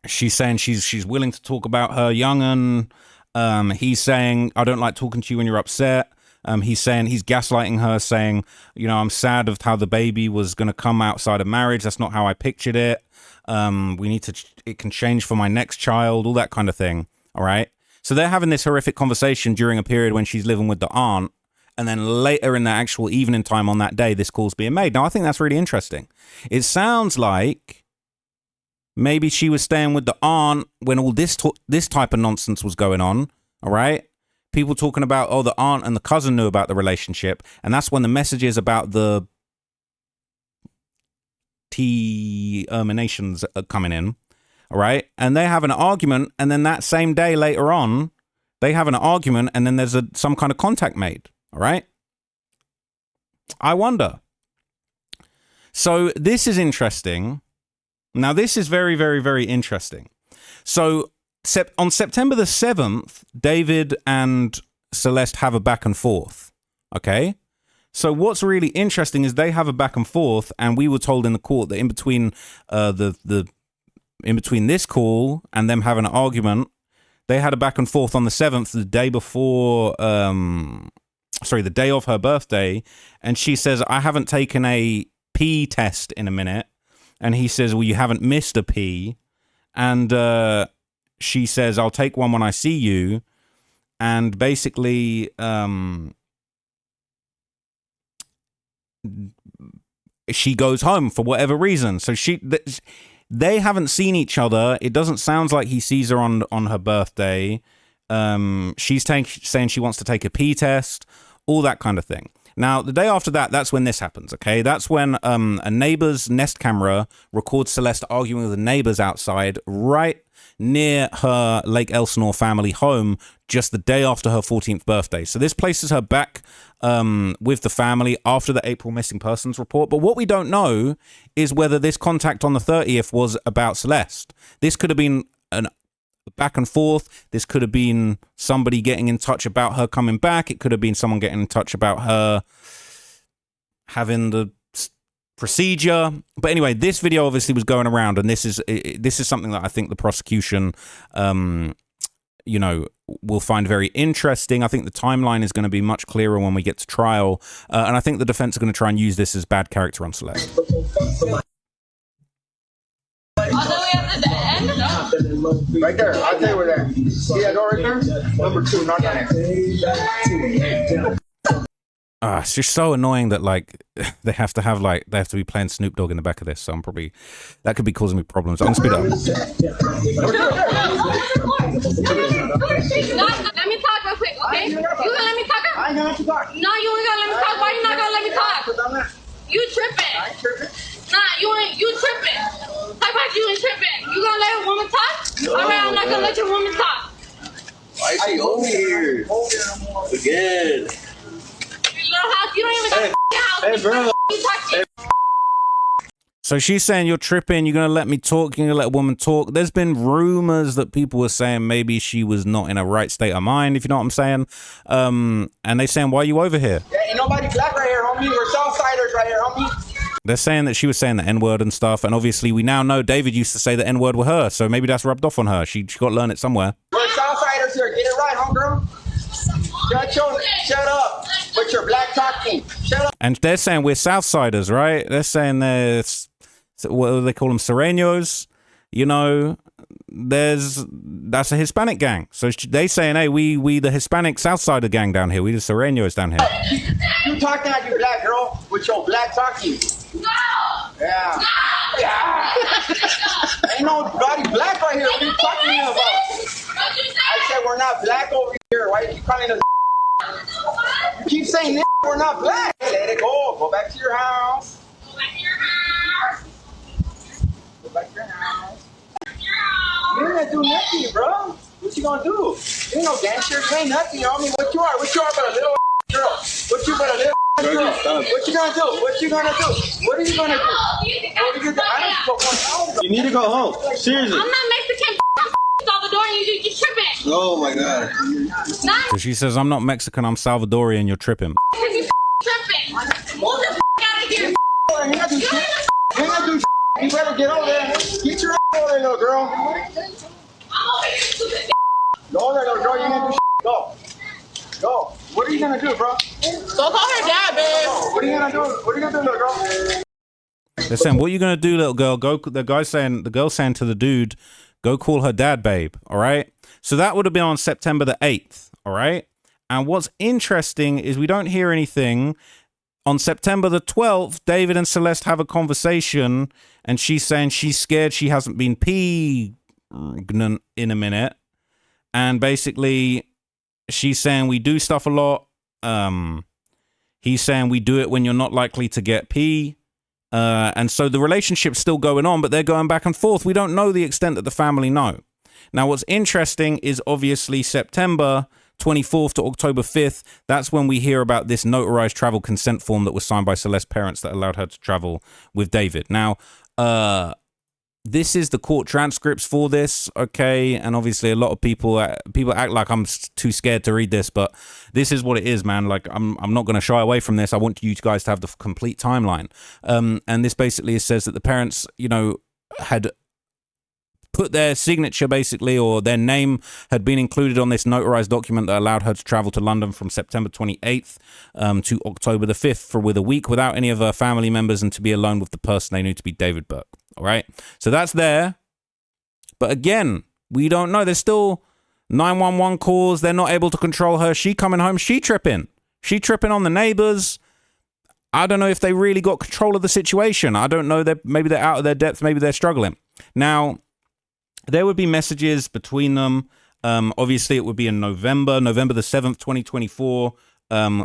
she's saying she's willing to talk about her young'un. He's saying, I don't like talking to you when you're upset. He's saying, he's gaslighting her, saying, you know, I'm sad of how the baby was going to come outside of marriage. That's not how I pictured it. It can change for my next child, all that kind of thing. All right. So they're having this horrific conversation during a period when she's living with the aunt. And then later in the actual evening time on that day, this call's being made. Now, I think that's really interesting. It sounds like maybe she was staying with the aunt when all this type of nonsense was going on. All right. People talking about, oh, the aunt and the cousin knew about the relationship. And that's when the messages about the terminations are coming in. All right. And they have an argument. And then that same day later on, they have an argument. And then there's some kind of contact made. All right. I wonder. So this is interesting. Now, this is very, very, very interesting. So on September the 7th, David and Celeste have a back and forth. Okay. So what's really interesting is they have a back and forth, and we were told in the court that in between in between this call and them having an argument, they had a back and forth on the 7th, the day before, the day of her birthday. And she says, I haven't taken a pee test in a minute. And he says, well, you haven't missed a pee. And she says, I'll take one when I see you. And basically, she goes home for whatever reason. So they haven't seen each other. It doesn't sound like he sees her on her birthday. She's saying she wants to take a pee test, all that kind of thing. Now, the day after that, that's when this happens, okay? That's when a neighbor's Nest camera records Celeste arguing with the neighbors outside right near her Lake Elsinore family home just the day after her 14th birthday. So this places her back with the family after the April missing persons report. But what we don't know is whether this contact on the 30th was about Celeste. This could have been an back and forth. This could have been somebody getting in touch about her coming back. It could have been someone getting in touch about her having the procedure. But anyway, this video obviously was going around, and this is something that I think the prosecution will find very interesting. I think the timeline is going to be much clearer when we get to trial, and I think the defense are going to try and use this as bad character on Celeste. All the way up to the end? Right there. I'll tell you where that. See that door right there? Number 2, knock on it. It's just so annoying that they have to be playing Snoop Dogg in the back of this. So that could be causing me problems. I'm gonna speed up. Let me talk real quick, okay? You gonna let me talk? I ain't gonna let you talk. No, you ain't gonna let me talk. Why you not gonna let me talk? You tripping? I ain't tripping. Nah, you tripping. How about you ain't tripping? You gonna let a woman talk? No. Alright, I'm not gonna let your woman talk. Why is she over here? Again. Your little house, you don't even got a house. Hey, bro. You talk to So she's saying you're tripping, you're going to let me talk, you're going to let a woman talk. There's been rumors that people were saying maybe she was not in a right state of mind, if you know what I'm saying. And they saying, why are you over here? Yeah, ain't nobody black right here, homie. We're Southsiders right here, homie. They're saying that she was saying the N-word and stuff. And obviously we now know David used to say the N-word with her. So maybe that's rubbed off on her. She got to learn it somewhere. We're Southsiders here. Get it right, homegirl. Shut up with your black talking. Shut up. And they're saying we're Southsiders, right? They're saying what do they call them? Sereños. You know, that's a Hispanic gang. So they saying, hey, we the Hispanic Southsider gang down here. We the Sereños down here. You talking like you black girl with your black talking. No! Yeah. No! Yeah. Ain't nobody black right here. What are you talking about? What you say? I said we're not black over here. Why you keep calling us? You keep saying this, we're not black. Hey, let it go. Go back to your house. Go back to your house. Go back to your house. Your house. You ain't gonna do nothing, bro. What you gonna do? You ain't no gangster. You ain't nothing, homie. What you are? What you are but a little girl? What you but a little girl? What you gonna do? What you gonna do? What are you gonna do? What are you gonna do? I don't go home. You need to go home. Seriously. I'm not Mexican. Salvadorian. You tripping? Oh my God. Not So she says, I'm not Mexican, I'm Salvadorian, you're tripping. you tripping. Move the out of here. You ain't gonna do shit. You ain't gonna do shit. You better get over there. Get your over there, little girl. I'm over here, stupid. Go there, little girl. You ain't gonna do shit. Go. Go. What are you gonna do, bro? Go call her dad, babe. What are you gonna do? What are you gonna do, little girl? They're saying, what are you going to do, little girl? The girl's saying to the dude, go call her dad, babe. All right. So that would have been on September the 8th. All right. And what's interesting is we don't hear anything. On September the 12th, David and Celeste have a conversation and she's saying she's scared she hasn't been pregnant in a minute. And basically she's saying we do stuff a lot. He's saying we do it when you're not likely to get pee. And so the relationship's still going on, but they're going back and forth. We don't know the extent that the family know. Now, what's interesting is obviously September 24th to October 5th. That's when we hear about this notarized travel consent form that was signed by Celeste's parents that allowed her to travel with David. Now, this is the court transcripts for this, okay? And obviously a lot of people act like I'm too scared to read this, but this is what it is, man. Like, I'm not going to shy away from this. I want you guys to have the complete timeline. And this basically says that the parents, you know, had put their signature basically, or their name had been included on this notarized document that allowed her to travel to London from September 28th to October the 5th with a week without any of her family members and to be alone with the person they knew to be David Burke. All right. So that's there. But again, we don't know. There's still 911 calls. They're not able to control her. She coming home. She tripping on the neighbors. I don't know if they really got control of the situation. I don't know. Maybe they're out of their depth. Maybe they're struggling. Now, there would be messages between them. Obviously, it would be in November the 7th, 2024,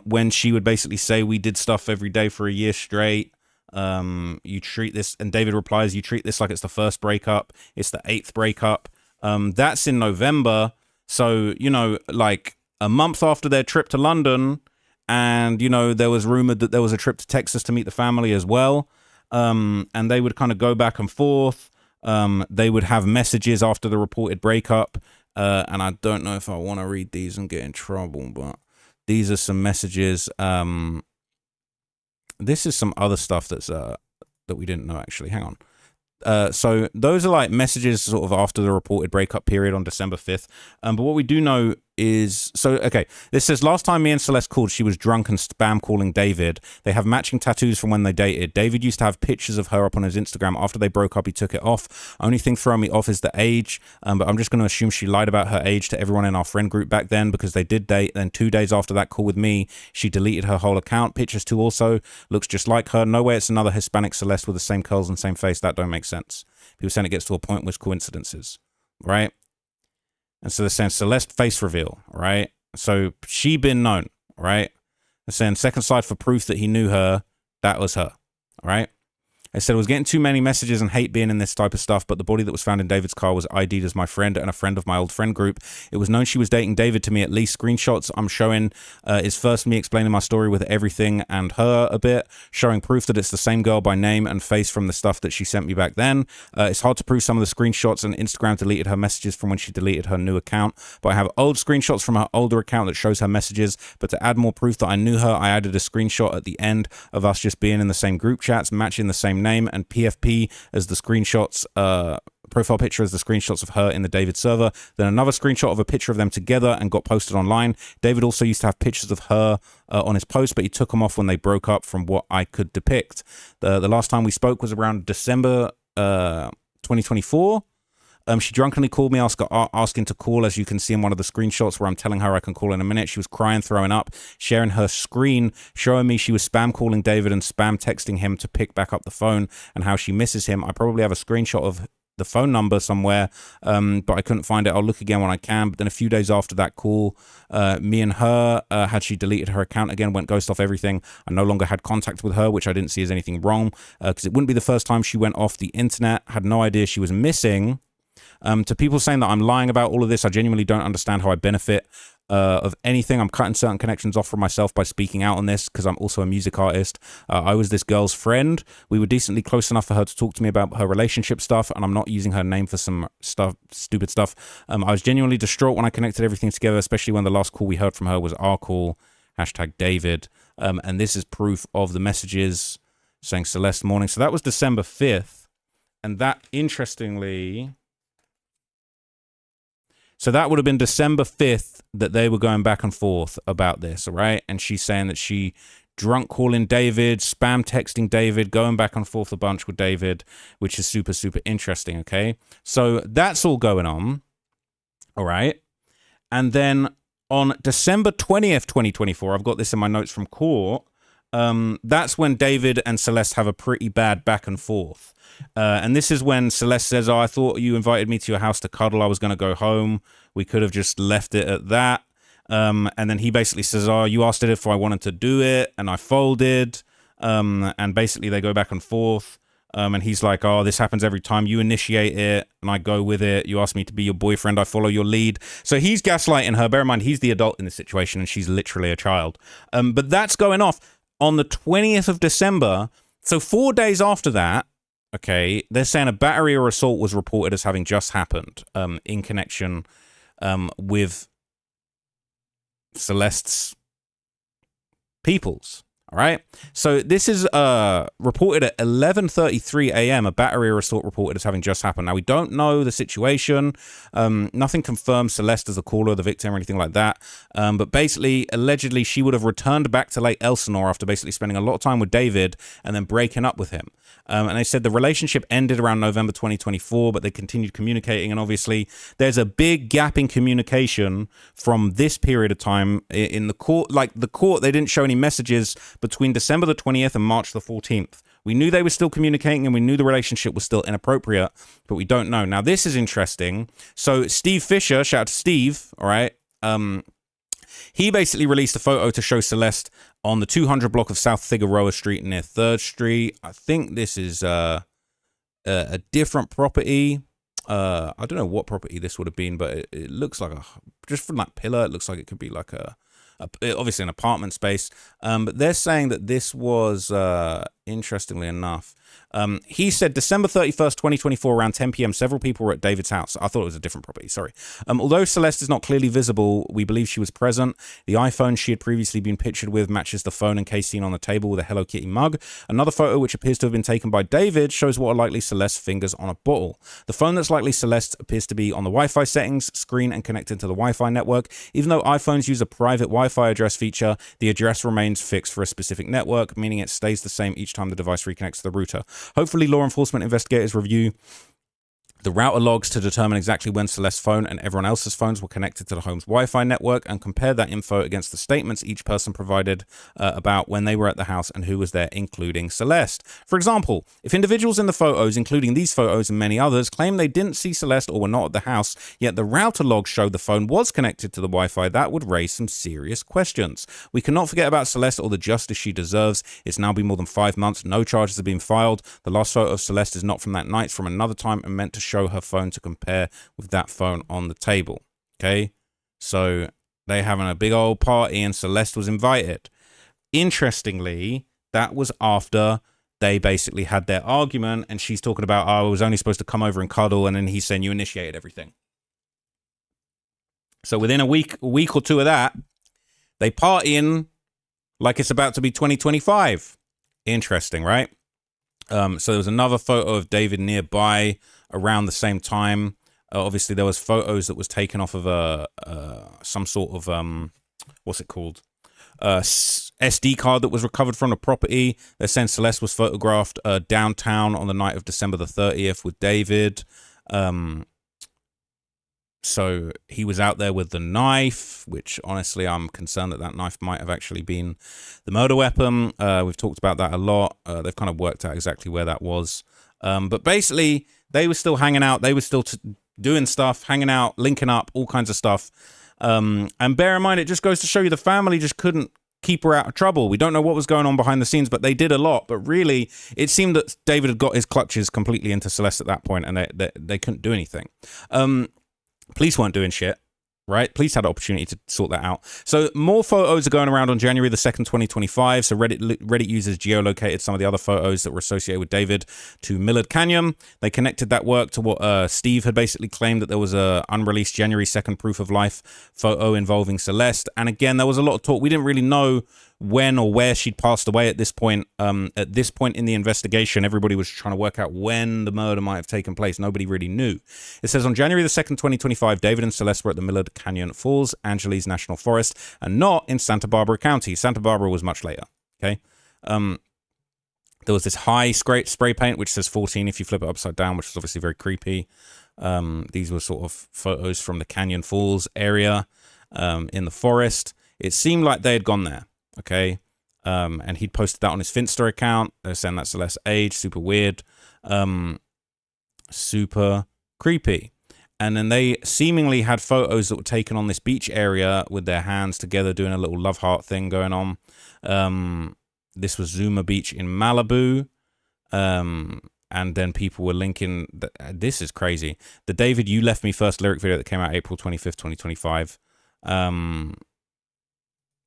when she would basically say, we did stuff every day for a year straight. You treat this, and David replies, you treat this like it's the first breakup. It's the 8th breakup. That's in November. So, you know, like a month after their trip to London, and, you know, there was rumored that there was a trip to Texas to meet the family as well. And they would kind of go back and forth. They would have messages after the reported breakup. And I don't know if I want to read these and get in trouble, but these are some messages. This is some other stuff that's that we didn't know, actually. Hang on. So those are like messages sort of after the reported breakup period on December 5th. But what we do know is, so, okay, this says, last time me and Celeste called, she was drunk and spam calling David. They have matching tattoos from when they dated. David used to have pictures of her up on his Instagram. After they broke up, he took it off. Only thing throwing me off is the age. But I'm just going to assume she lied about her age to everyone in our friend group back then because they did date. Then 2 days after that call with me, she deleted her whole account. Pictures too also. Looks just like her. No way it's another Hispanic Celeste with the same curls and same face. That don't make sense. People saying it gets to a point with coincidences, right? And so they're saying Celeste face reveal, right? So she been known, right? They're saying second side for proof that he knew her. That was her, right? It said, I was getting too many messages and hate being in this type of stuff, but the body that was found in David's car was ID'd as my friend and a friend of my old friend group. It was known she was dating David to me at least. Screenshots I'm showing is first me explaining my story with everything and her a bit, showing proof that it's the same girl by name and face from the stuff that she sent me back then. It's hard to prove some of the screenshots, and Instagram deleted her messages from when she deleted her new account, but I have old screenshots from her older account that shows her messages. But to add more proof that I knew her, I added a screenshot at the end of us just being in the same group chats, matching the same name, and PFP as the screenshots, profile picture as the screenshots of her in the David server. Then another screenshot of a picture of them together and got posted online. David also used to have pictures of her on his post, but he took them off when they broke up from what I could depict. The last time we spoke was around December 2024. She drunkenly called me asking to call, as you can see in one of the screenshots where I'm telling her I can call in a minute. She was crying, throwing up, sharing her screen, showing me she was spam calling David and spam texting him to pick back up the phone and how she misses him. I probably have a screenshot of the phone number somewhere, but I couldn't find it. I'll look again when I can. But then a few days after that call, me and her, had she deleted her account again, went ghost off everything. I no longer had contact with her, which I didn't see as anything wrong, because it wouldn't be the first time she went off the internet. Had no idea she was missing. To people saying that I'm lying about all of this, I genuinely don't understand how I benefit of anything. I'm cutting certain connections off from myself by speaking out on this because I'm also a music artist. I was this girl's friend. We were decently close enough for her to talk to me about her relationship stuff, and I'm not using her name for some stupid stuff. I was genuinely distraught when I connected everything together, especially when the last call we heard from her was our call, #David. And this is proof of the messages saying Celeste morning. So that was December 5th. And that, interestingly... So that would have been December 5th that they were going back and forth about this, all right? And she's saying that she drunk calling David, spam texting David, going back and forth a bunch with David, which is super, super interesting, okay? So that's all going on, all right? And then on December 20th, 2024, I've got this in my notes from court, that's when David and Celeste have a pretty bad back and forth. And this is when Celeste says, I thought you invited me to your house to cuddle. I was going to go home. We could have just left it at that. And then he basically says, you asked it if I wanted to do it, and I folded. And basically they go back and forth. And he's like, this happens every time. You initiate it, and I go with it. You ask me to be your boyfriend. I follow your lead. So he's gaslighting her. Bear in mind, he's the adult in this situation, and she's literally a child. But that's going off on the 20th of December. So 4 days after that, okay, they're saying a battery or assault was reported as having just happened in connection with Celeste's peoples. All right. So this is reported at 11:33 a.m. A battery or assault reported as having just happened. Now, we don't know the situation. Nothing confirms Celeste as the caller, the victim, or anything like that. But basically, allegedly, she would have returned back to Lake Elsinore after basically spending a lot of time with David and then breaking up with him. And they said the relationship ended around November 2024, but they continued communicating. And obviously, there's a big gap in communication from this period of time in the court. Like the court, they didn't show any messages between December the 20th and March the 14th. We knew they were still communicating and we knew the relationship was still inappropriate, but we don't know. Now, this is interesting. So Steve Fisher, shout out to Steve, all right? He basically released a photo to show Celeste on the 200 block of South Figueroa Street near 3rd Street. I think this is a different property. I don't know what property this would have been, but it looks like just from that pillar, it looks like it could be like obviously an apartment space. But they're saying that this was, interestingly enough, he said December 31st, 2024, around 10 p.m., several people were at David's house. I thought it was a different property, sorry. Although Celeste is not clearly visible, we believe she was present. The iPhone she had previously been pictured with matches the phone and case seen on the table with a Hello Kitty mug. Another photo, which appears to have been taken by David, shows what are likely Celeste's fingers on a bottle. The phone that's likely Celeste appears to be on the Wi-Fi settings screen and connected to the Wi-Fi network. Even though iPhones use a private Wi-Fi address feature, the address remains fixed for a specific network, meaning it stays the same each time the device reconnects to the router. Hopefully, law enforcement investigators review the router logs to determine exactly when Celeste's phone and everyone else's phones were connected to the home's Wi-Fi network, and compare that info against the statements each person provided about when they were at the house and who was there, including Celeste. For example, if individuals in the photos, including these photos and many others, claim they didn't see Celeste or were not at the house, yet the router logs showed the phone was connected to the Wi-Fi, that would raise some serious questions. We cannot forget about Celeste or the justice she deserves. It's now been more than 5 months. No charges have been filed. The last photo of Celeste is not from that night, it's from another time and meant to show her phone to compare with that phone on the table. Okay, so they having a big old party and Celeste was invited. Interestingly, that was after they basically had their argument, and she's talking about, oh, I was only supposed to come over and cuddle, and then he's saying you initiated everything. So within a week or two of that, they partying like it's about to be 2025. Interesting, right? So there was another photo of David nearby around the same time. Obviously, there was photos that was taken off of some sort of what's it called? SD card that was recovered from the property. They're saying Celeste was photographed downtown on the night of December the 30th with David. So he was out there with the knife, which honestly, I'm concerned that that knife might have actually been the murder weapon. We've talked about that a lot. They've kind of worked out exactly where that was. But basically, they were still hanging out. They were still doing stuff, hanging out, linking up, all kinds of stuff. And bear in mind, it just goes to show you the family just couldn't keep her out of trouble. We don't know what was going on behind the scenes, but they did a lot. But really, it seemed that David had got his clutches completely into Celeste at that point, and they couldn't do anything. Police weren't doing shit, right? Police had an opportunity to sort that out. So more photos are going around on January the 2nd, 2025. So Reddit users geolocated some of the other photos that were associated with David to Millard Canyon. They connected that work to what Steve had basically claimed, that there was a unreleased January 2nd proof of life photo involving Celeste. And again, there was a lot of talk. We didn't really know when or where she'd passed away at this point. At this point in the investigation, everybody was trying to work out when the murder might have taken place. Nobody really knew. It says on January the 2nd, 2025, David and Celeste were at the Millard Canyon Falls, Angeles National Forest, and not in Santa Barbara County. Santa Barbara was much later. Okay. There was this high spray paint, which says 14 if you flip it upside down, which is obviously very creepy. These were sort of photos from the Canyon Falls area in the forest. It seemed like they had gone there. Okay, and he'd posted that on his Finsta account. They're saying that's Celeste's age. Super weird, super creepy. And then they seemingly had photos that were taken on this beach area with their hands together, doing a little love heart thing going on. This was Zuma Beach in Malibu, and then people were linking. This is crazy. The David You Left Me First lyric video that came out April 25th, 2025.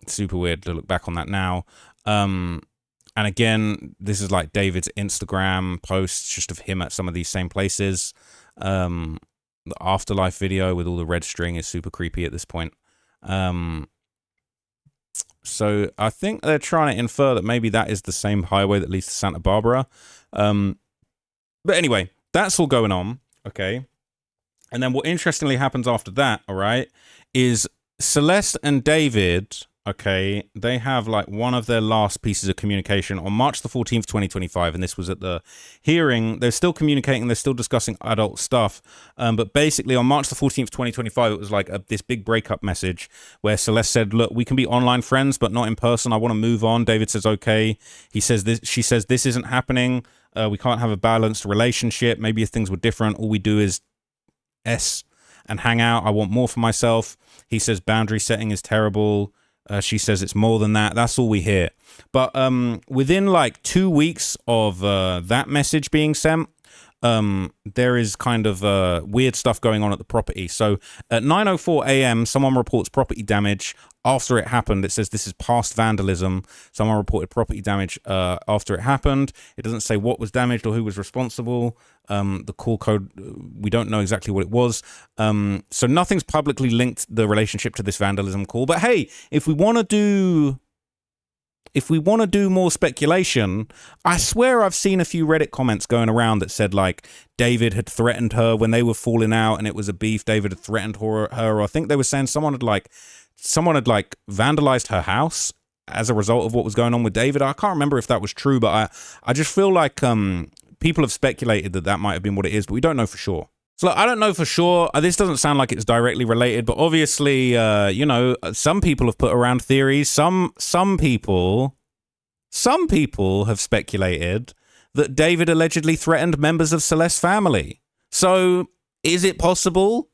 Super weird to look back on that now. And again, this is like David's Instagram posts just of him at some of these same places. The afterlife video with all the red string is super creepy at this point. So I think they're trying to infer that maybe that is the same highway that leads to Santa Barbara. But anyway, that's all going on. Okay. And then what interestingly happens after that, all right, is Celeste and David, okay, they have like one of their last pieces of communication on March the 14th, 2025. And this was at the hearing. They're still communicating. They're still discussing adult stuff. But basically on March the 14th, 2025, it was like this big breakup message where Celeste said, look, we can be online friends, but not in person. I want to move on. David says, okay. She says, this isn't happening. We can't have a balanced relationship. Maybe if things were different, all we do is and hang out. I want more for myself. He says boundary setting is terrible. She says it's more than that. That's all we hear. But within like 2 weeks of that message being sent, there is kind of weird stuff going on at the property. So at 9:04 a.m., someone reports property damage. After it happened, it says this is past vandalism. Someone reported property damage after it happened. It doesn't say what was damaged or who was responsible. The call code, we don't know exactly what it was. So nothing's publicly linked the relationship to this vandalism call. But hey, if we want to do more speculation, I swear I've seen a few Reddit comments going around that said like David had threatened her when they were falling out and it was a beef. David had threatened her, or I think they were saying someone had vandalized her house as a result of what was going on with David. I can't remember if that was true, but I just feel like people have speculated that might have been what it is, but we don't know for sure. So look, I don't know for sure. This doesn't sound like it's directly related, but obviously, some people have put around theories. Some people have speculated that David allegedly threatened members of Celeste's family. So is it possible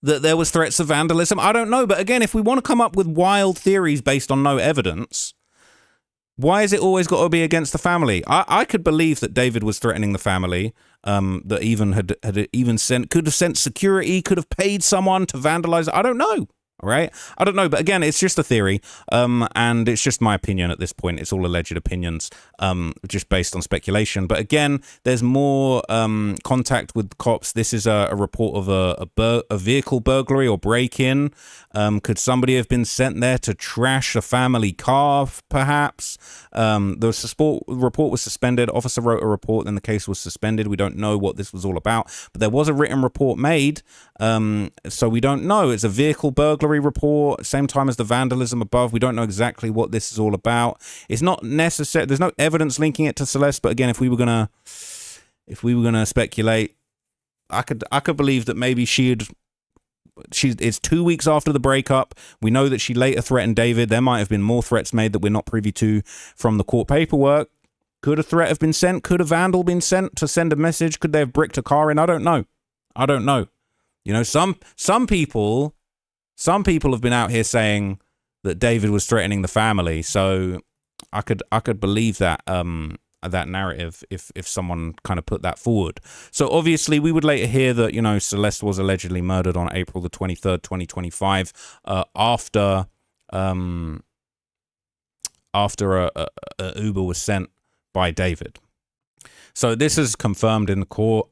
that there was threats of vandalism? I don't know. But again, if we want to come up with wild theories based on no evidence, why is it always got to be against the family? I could believe that David was threatening the family, that even could have sent security, could have paid someone to vandalize it. I don't know. All right. I don't know. But again, it's just a theory. And it's just my opinion at this point. It's all alleged opinions, just based on speculation. But again, there's more contact with cops. This is a report of a vehicle burglary or break-in. Could somebody have been sent there to trash a family car, perhaps? The report was suspended. Officer wrote a report, then the case was suspended. We don't know what this was all about. But there was a written report made, so we don't know. It's a vehicle burglary report, same time as the vandalism above. We don't know exactly what this is all about. It's not necessary. There's no evidence linking it to Celeste. But again, if we were gonna speculate, I could believe that maybe it's 2 weeks after the breakup. We know that she later threatened David. There might have been more threats made that we're not privy to from the court paperwork. Could a threat have been sent? Could a vandal been sent to send a message? Could they have bricked a car in? I don't know. You know, some people have been out here saying that David was threatening the family. So I could believe that that narrative if someone kind of put that forward. So obviously we would later hear that, you know, Celeste was allegedly murdered on April the 23rd, 2025, after a Uber was sent by David. So this is confirmed in the court.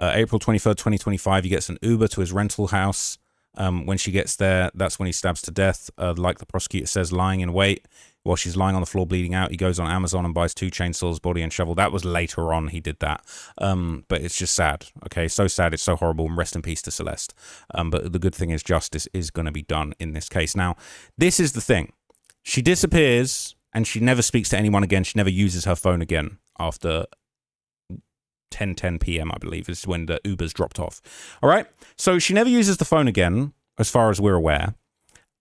April 23rd, 2025, he gets an Uber to his rental house. When she gets there, that's when he stabs to death, like the prosecutor says, lying in wait. While she's lying on the floor bleeding out, he goes on Amazon and buys 2 chainsaws, body and shovel. That was later on he did that. But it's just sad. Okay, so sad, it's so horrible, and rest in peace to Celeste. But the good thing is justice is going to be done in this case. Now, this is the thing. She disappears, and she never speaks to anyone again. She never uses her phone again after 10:10 p.m., I believe, is when the Uber's dropped off. All right? So she never uses the phone again, as far as we're aware.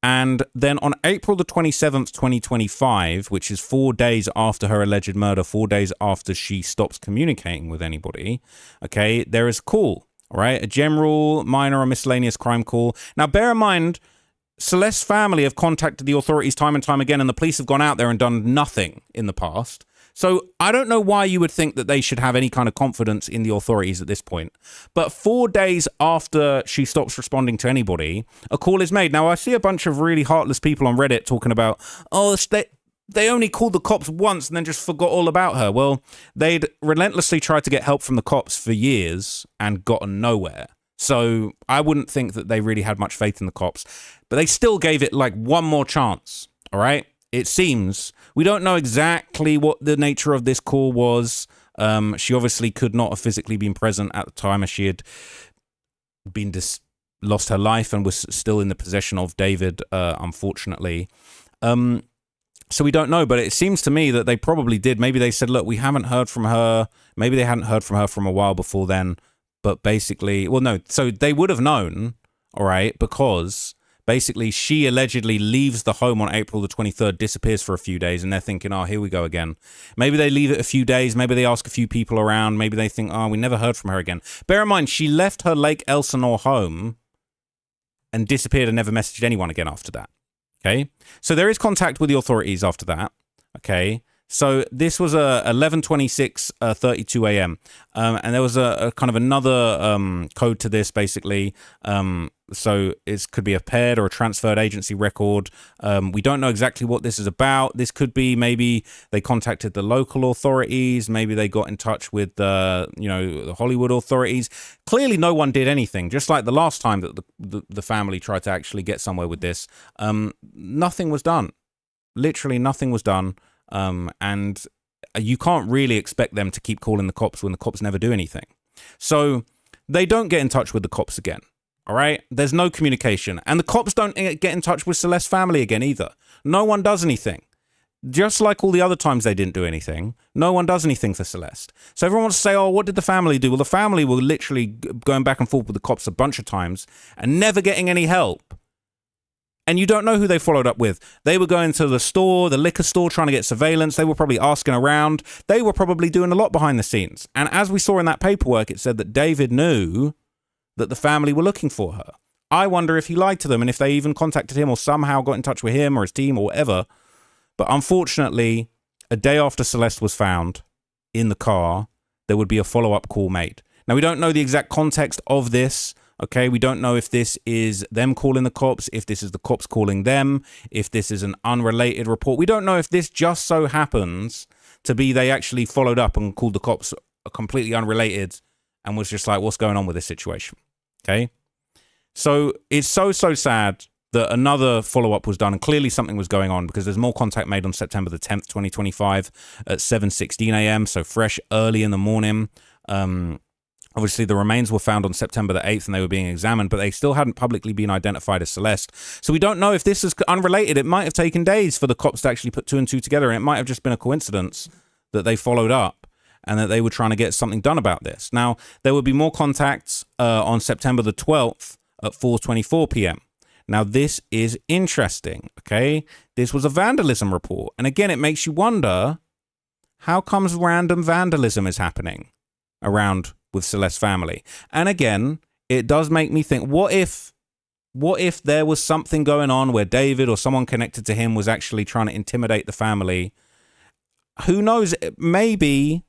And then on April the 27th, 2025, which is 4 days after her alleged murder, 4 days after she stops communicating with anybody, okay, there is a call, all right? A general, minor, or miscellaneous crime call. Now, bear in mind, Celeste's family have contacted the authorities time and time again, and the police have gone out there and done nothing in the past. So I don't know why you would think that they should have any kind of confidence in the authorities at this point. But 4 days after she stops responding to anybody, a call is made. Now, I see a bunch of really heartless people on Reddit talking about, oh, they only called the cops once and then just forgot all about her. Well, they'd relentlessly tried to get help from the cops for years and gotten nowhere. So I wouldn't think that they really had much faith in the cops. But they still gave it like one more chance, all right? It seems. We don't know exactly what the nature of this call was. She obviously could not have physically been present at the time, as she had been lost her life and was still in the possession of David, unfortunately. So we don't know, but it seems to me that they probably did. Maybe they said, look, we haven't heard from her. Maybe they hadn't heard from her from a while before then. But basically, well, no. So they would have known, all right, because basically she allegedly leaves the home on April the 23rd, disappears for a few days, and they're thinking, oh, here we go again. Maybe they leave it a few days. Maybe they ask a few people around. Maybe they think, oh, we never heard from her again. Bear in mind, she left her Lake Elsinore home and disappeared and never messaged anyone again after that. Okay? So there is contact with the authorities after that. Okay? So this was 11:26, 32 a.m. And there was a kind of another code to this, basically. So it could be a paired or a transferred agency record. We don't know exactly what this is about. This could be maybe they contacted the local authorities. Maybe they got in touch with the Hollywood authorities. Clearly, no one did anything. Just like the last time that the family tried to actually get somewhere with this, nothing was done. Literally, nothing was done. And you can't really expect them to keep calling the cops when the cops never do anything. So they don't get in touch with the cops again. All right. There's no communication, and the cops don't get in touch with Celeste's family again either. No one does anything. Just like all the other times they didn't do anything, no one does anything for Celeste. So everyone wants to say, oh, what did the family do? Well, the family were literally going back and forth with the cops a bunch of times and never getting any help. And you don't know who they followed up with. They were going to the store, the liquor store, trying to get surveillance. They were probably asking around. They were probably doing a lot behind the scenes. And as we saw in that paperwork, it said that David knew that the family were looking for her. I wonder if he lied to them and if they even contacted him or somehow got in touch with him or his team or whatever. But unfortunately, a day after Celeste was found in the car, there would be a follow-up call made. Now, we don't know the exact context of this, okay? We don't know if this is them calling the cops, if this is the cops calling them, if this is an unrelated report. We don't know if this just so happens to be they actually followed up and called the cops completely unrelated and was just like, what's going on with this situation, okay? So it's so sad that another follow-up was done and clearly something was going on because there's more contact made on September the 10th, 2025 at 7:16 a.m., so fresh early in the morning. Obviously, the remains were found on September the 8th and they were being examined, but they still hadn't publicly been identified as Celeste. So we don't know if this is unrelated. It might have taken days for the cops to actually put two and two together, and it might have just been a coincidence that they followed up and that they were trying to get something done about this. Now, there would be more contacts on September the 12th at 4:24 p.m. Now, this is interesting, okay? This was a vandalism report. And again, it makes you wonder, how comes random vandalism is happening around with Celeste's family? And again, it does make me think, what if there was something going on where David or someone connected to him was actually trying to intimidate the family? Who knows? Maybe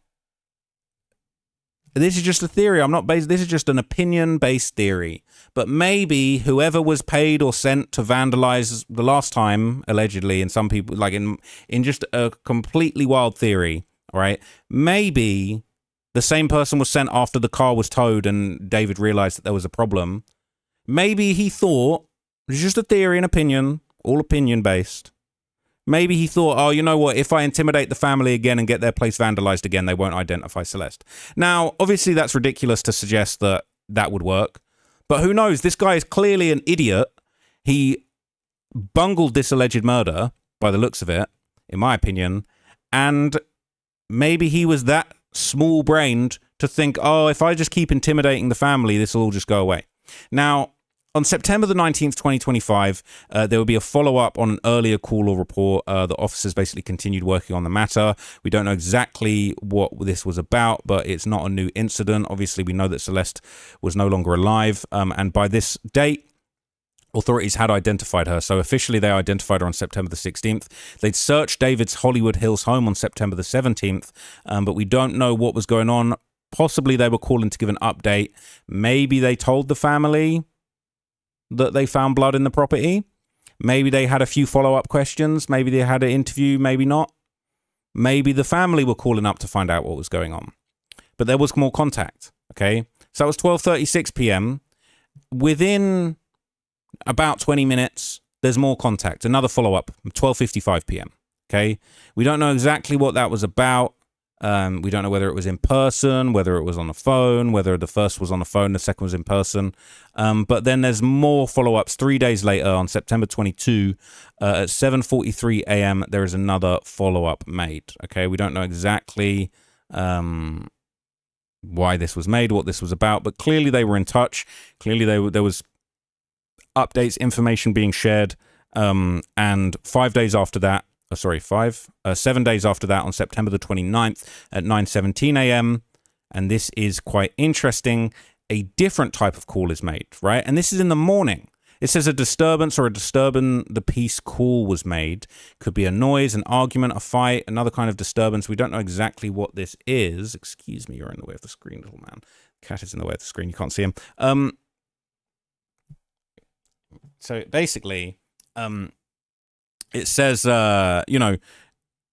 this is just a theory. This is just an opinion-based theory. But maybe whoever was paid or sent to vandalize the last time, allegedly, and some people, like in just a completely wild theory, right? Maybe the same person was sent after the car was towed and David realized that there was a problem. Maybe he thought, it's just a theory and opinion, all opinion-based. Maybe he thought, oh, you know what? If I intimidate the family again and get their place vandalized again, they won't identify Celeste. Now, obviously, that's ridiculous to suggest that that would work. But who knows? This guy is clearly an idiot. He bungled this alleged murder, by the looks of it, in my opinion. And maybe he was that small-brained to think, oh, if I just keep intimidating the family, this will all just go away. Now, on September the 19th, 2025, there will be a follow-up on an earlier call or report. The officers basically continued working on the matter. We don't know exactly what this was about, but it's not a new incident. Obviously, we know that Celeste was no longer alive. And by this date, authorities had identified her. So officially, they identified her on September the 16th. They'd searched David's Hollywood Hills home on September the 17th, but we don't know what was going on. Possibly they were calling to give an update. Maybe they told the family that they found blood in the property. Maybe they had a few follow-up questions. Maybe they had an interview, maybe not. Maybe the family were calling up to find out what was going on. But there was more contact, okay? So it was 12:36 p.m. Within about 20 minutes, there's more contact. Another follow-up, 12:55 p.m., okay? We don't know exactly what that was about. We don't know whether it was in person, whether it was on the phone, whether the first was on the phone, the second was in person. But then there's more follow-ups 3 days later on September 22 at 7:43 a.m. There is another follow-up made. Okay, we don't know exactly why this was made, what this was about, but clearly they were in touch. Clearly there was updates, information being shared. And 5 days after that, 7 days after that, on September the 29th at 9:17 a.m. And this is quite interesting. A different type of call is made, right? And this is in the morning. It says a disturbance or a disturbing the peace call was made. Could be a noise, an argument, a fight, another kind of disturbance. We don't know exactly what this is. Excuse me, you're in the way of the screen, little man. Cat is in the way of the screen. You can't see him. So basically, it says,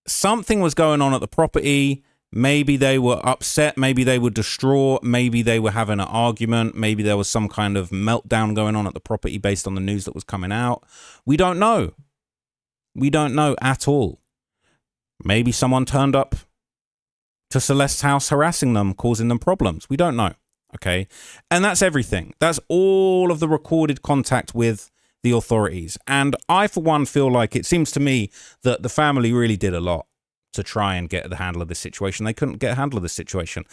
something was going on at the property. Maybe they were upset. Maybe they were distraught. Maybe they were having an argument. Maybe there was some kind of meltdown going on at the property based on the news that was coming out. We don't know. We don't know at all. Maybe someone turned up to Celeste's house harassing them, causing them problems. We don't know. Okay. And that's everything. That's all of the recorded contact with the authorities. And I, for one, feel like it seems to me that the family really did a lot to try and get the handle of this situation. They couldn't get a handle of this situation.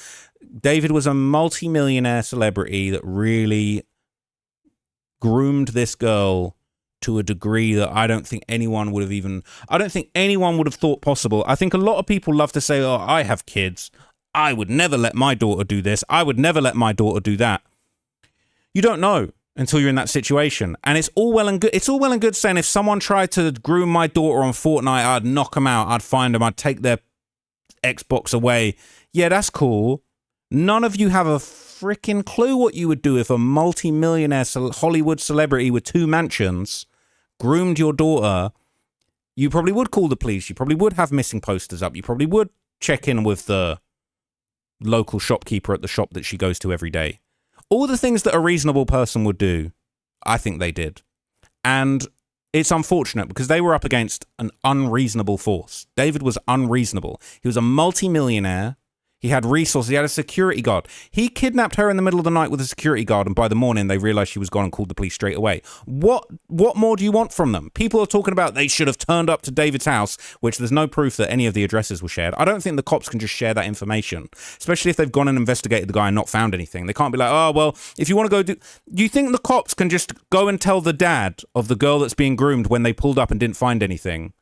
David was a multi-millionaire celebrity that really groomed this girl to a degree that I don't think anyone would have thought possible. I think a lot of people love to say, oh, I have kids. I would never let my daughter do this. I would never let my daughter do that. You don't know until you're in that situation. And it's all well and good. It's all well and good saying if someone tried to groom my daughter on Fortnite, I'd knock them out. I'd find them. I'd take their Xbox away. Yeah, that's cool. None of you have a freaking clue what you would do if a multi-millionaire Hollywood celebrity with 2 mansions groomed your daughter. You probably would call the police. You probably would have missing posters up. You probably would check in with the local shopkeeper at the shop that she goes to every day. All the things that a reasonable person would do, I think they did. And it's unfortunate because they were up against an unreasonable force. David was unreasonable. He was a multi-millionaire. He had resources. He had a security guard. He kidnapped her in the middle of the night with a security guard, and by the morning they realized she was gone and called the police straight away. What more do you want from them? People are talking about they should have turned up to David's house, which there's no proof that any of the addresses were shared. I don't think the cops can just share that information, especially if they've gone and investigated the guy and not found anything. They can't be like, oh, well, if you want to go do... You think the cops can just go and tell the dad of the girl that's being groomed when they pulled up and didn't find anything,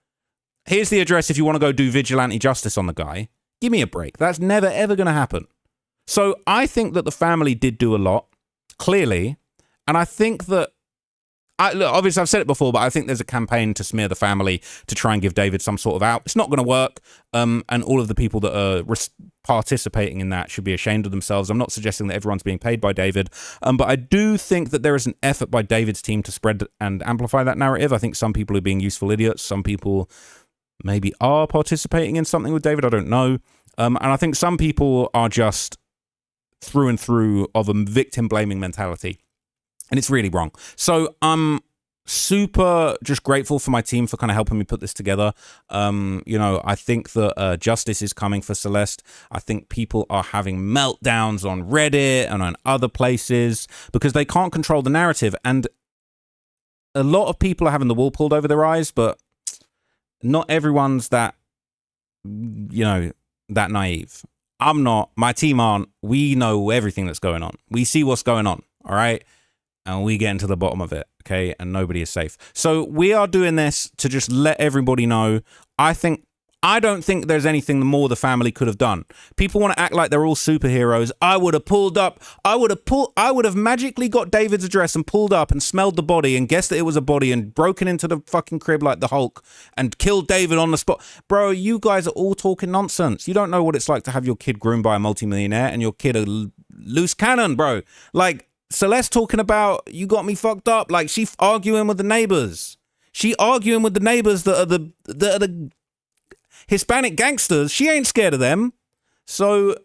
here's the address if you want to go do vigilante justice on the guy? Give me a break. That's never, ever going to happen. So I think that the family did do a lot, clearly. And I think that, look, obviously I've said it before, but I think there's a campaign to smear the family to try and give David some sort of out. It's not going to work. And all of the people that are participating in that should be ashamed of themselves. I'm not suggesting that everyone's being paid by David. But I do think that there is an effort by David's team to spread and amplify that narrative. I think some people are being useful idiots. Some people maybe are participating in something with David. I don't know. And I think some people are just through and through of a victim blaming mentality. And it's really wrong. So I'm super just grateful for my team for kind of helping me put this together. I think that justice is coming for Celeste. I think people are having meltdowns on Reddit and on other places because they can't control the narrative. And a lot of people are having the wool pulled over their eyes, but not everyone's that naive. I'm not. My team aren't. We know everything that's going on. We see what's going on, all right? And we get into the bottom of it, okay? And nobody is safe. So we are doing this to just let everybody know. I don't think there's anything more the family could have done. People want to act like they're all superheroes. I would have pulled up. I would have magically got David's address and pulled up and smelled the body and guessed that it was a body and broken into the fucking crib like the Hulk and killed David on the spot. Bro, you guys are all talking nonsense. You don't know what it's like to have your kid groomed by a multimillionaire and your kid a loose cannon, bro. Like Celeste talking about, you got me fucked up. Like she arguing with the neighbors. She arguing with the neighbors that are the Hispanic gangsters. She ain't scared of them. So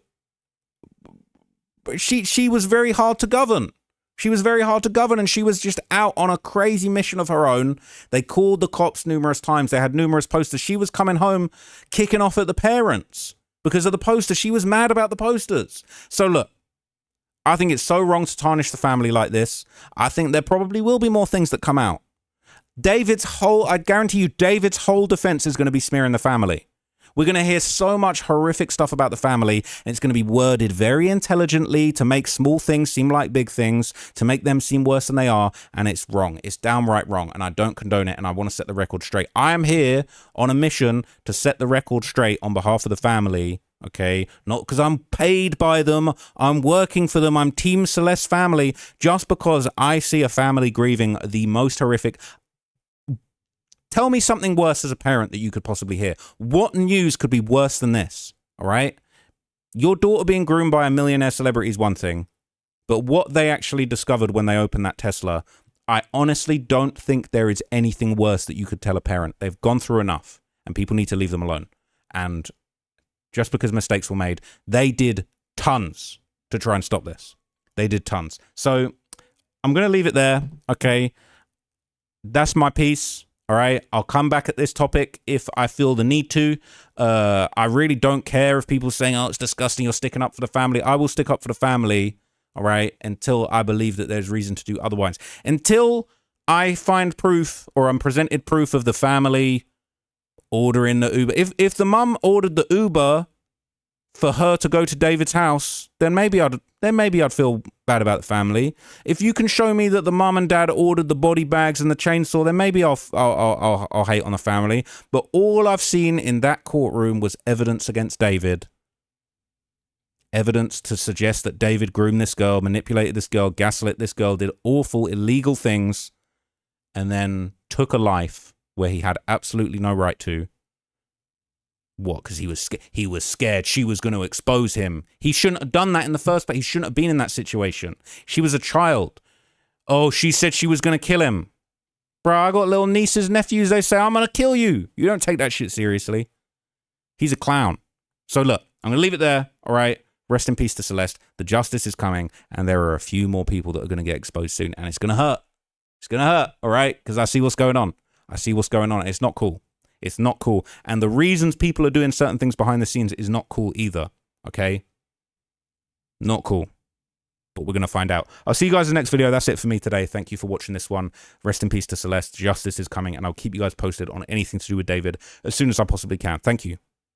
she was very hard to govern. She was very hard to govern, and she was just out on a crazy mission of her own. They called the cops numerous times. They had numerous posters. She was coming home kicking off at the parents because of the posters. She was mad about the posters. So look, I think it's so wrong to tarnish the family like this. I think there probably will be more things that come out. I guarantee you, David's whole defense is going to be smearing the family. We're going to hear so much horrific stuff about the family, and it's going to be worded very intelligently to make small things seem like big things, to make them seem worse than they are, and it's wrong. It's downright wrong, and I don't condone it, and I want to set the record straight. I am here on a mission to set the record straight on behalf of the family, okay? Not because I'm paid by them, I'm working for them, I'm Team Celeste family, just because I see a family grieving the most horrific... Tell me something worse as a parent that you could possibly hear. What news could be worse than this? All right? Your daughter being groomed by a millionaire celebrity is one thing, but what they actually discovered when they opened that Tesla, I honestly don't think there is anything worse that you could tell a parent. They've gone through enough, and people need to leave them alone. And just because mistakes were made, they did tons to try and stop this. They did tons. So I'm going to leave it there, okay? That's my piece. All right, I'll come back at this topic if I feel the need to. I really don't care if people are saying, oh, it's disgusting, you're sticking up for the family. I will stick up for the family, all right, until I believe that there's reason to do otherwise. Until I find proof, or I'm presented proof of the family ordering the Uber. If the mum ordered the Uber for her to go to David's house, then maybe I'd feel bad about the family. If you can show me that the mum and dad ordered the body bags and the chainsaw, then maybe I'll hate on the family. But all I've seen in that courtroom was evidence against David. Evidence to suggest that David groomed this girl, manipulated this girl, gaslit this girl, did awful, illegal things, and then took a life where he had absolutely no right to. What? Because he was scared she was going to expose him. He shouldn't have done that in the first place. He shouldn't have been in that situation. She was a child. Oh, she said she was going to kill him. Bro, I got little nieces, nephews. They say, I'm going to kill you. You don't take that shit seriously. He's a clown. So look, I'm going to leave it there. All right. Rest in peace to Celeste. The justice is coming, and there are a few more people that are going to get exposed soon, and it's going to hurt. It's going to hurt, all right? Because I see what's going on. I see what's going on. It's not cool. It's not cool. And the reasons people are doing certain things behind the scenes is not cool either, okay? Not cool. But we're going to find out. I'll see you guys in the next video. That's it for me today. Thank you for watching this one. Rest in peace to Celeste. Justice is coming, and I'll keep you guys posted on anything to do with David as soon as I possibly can. Thank you.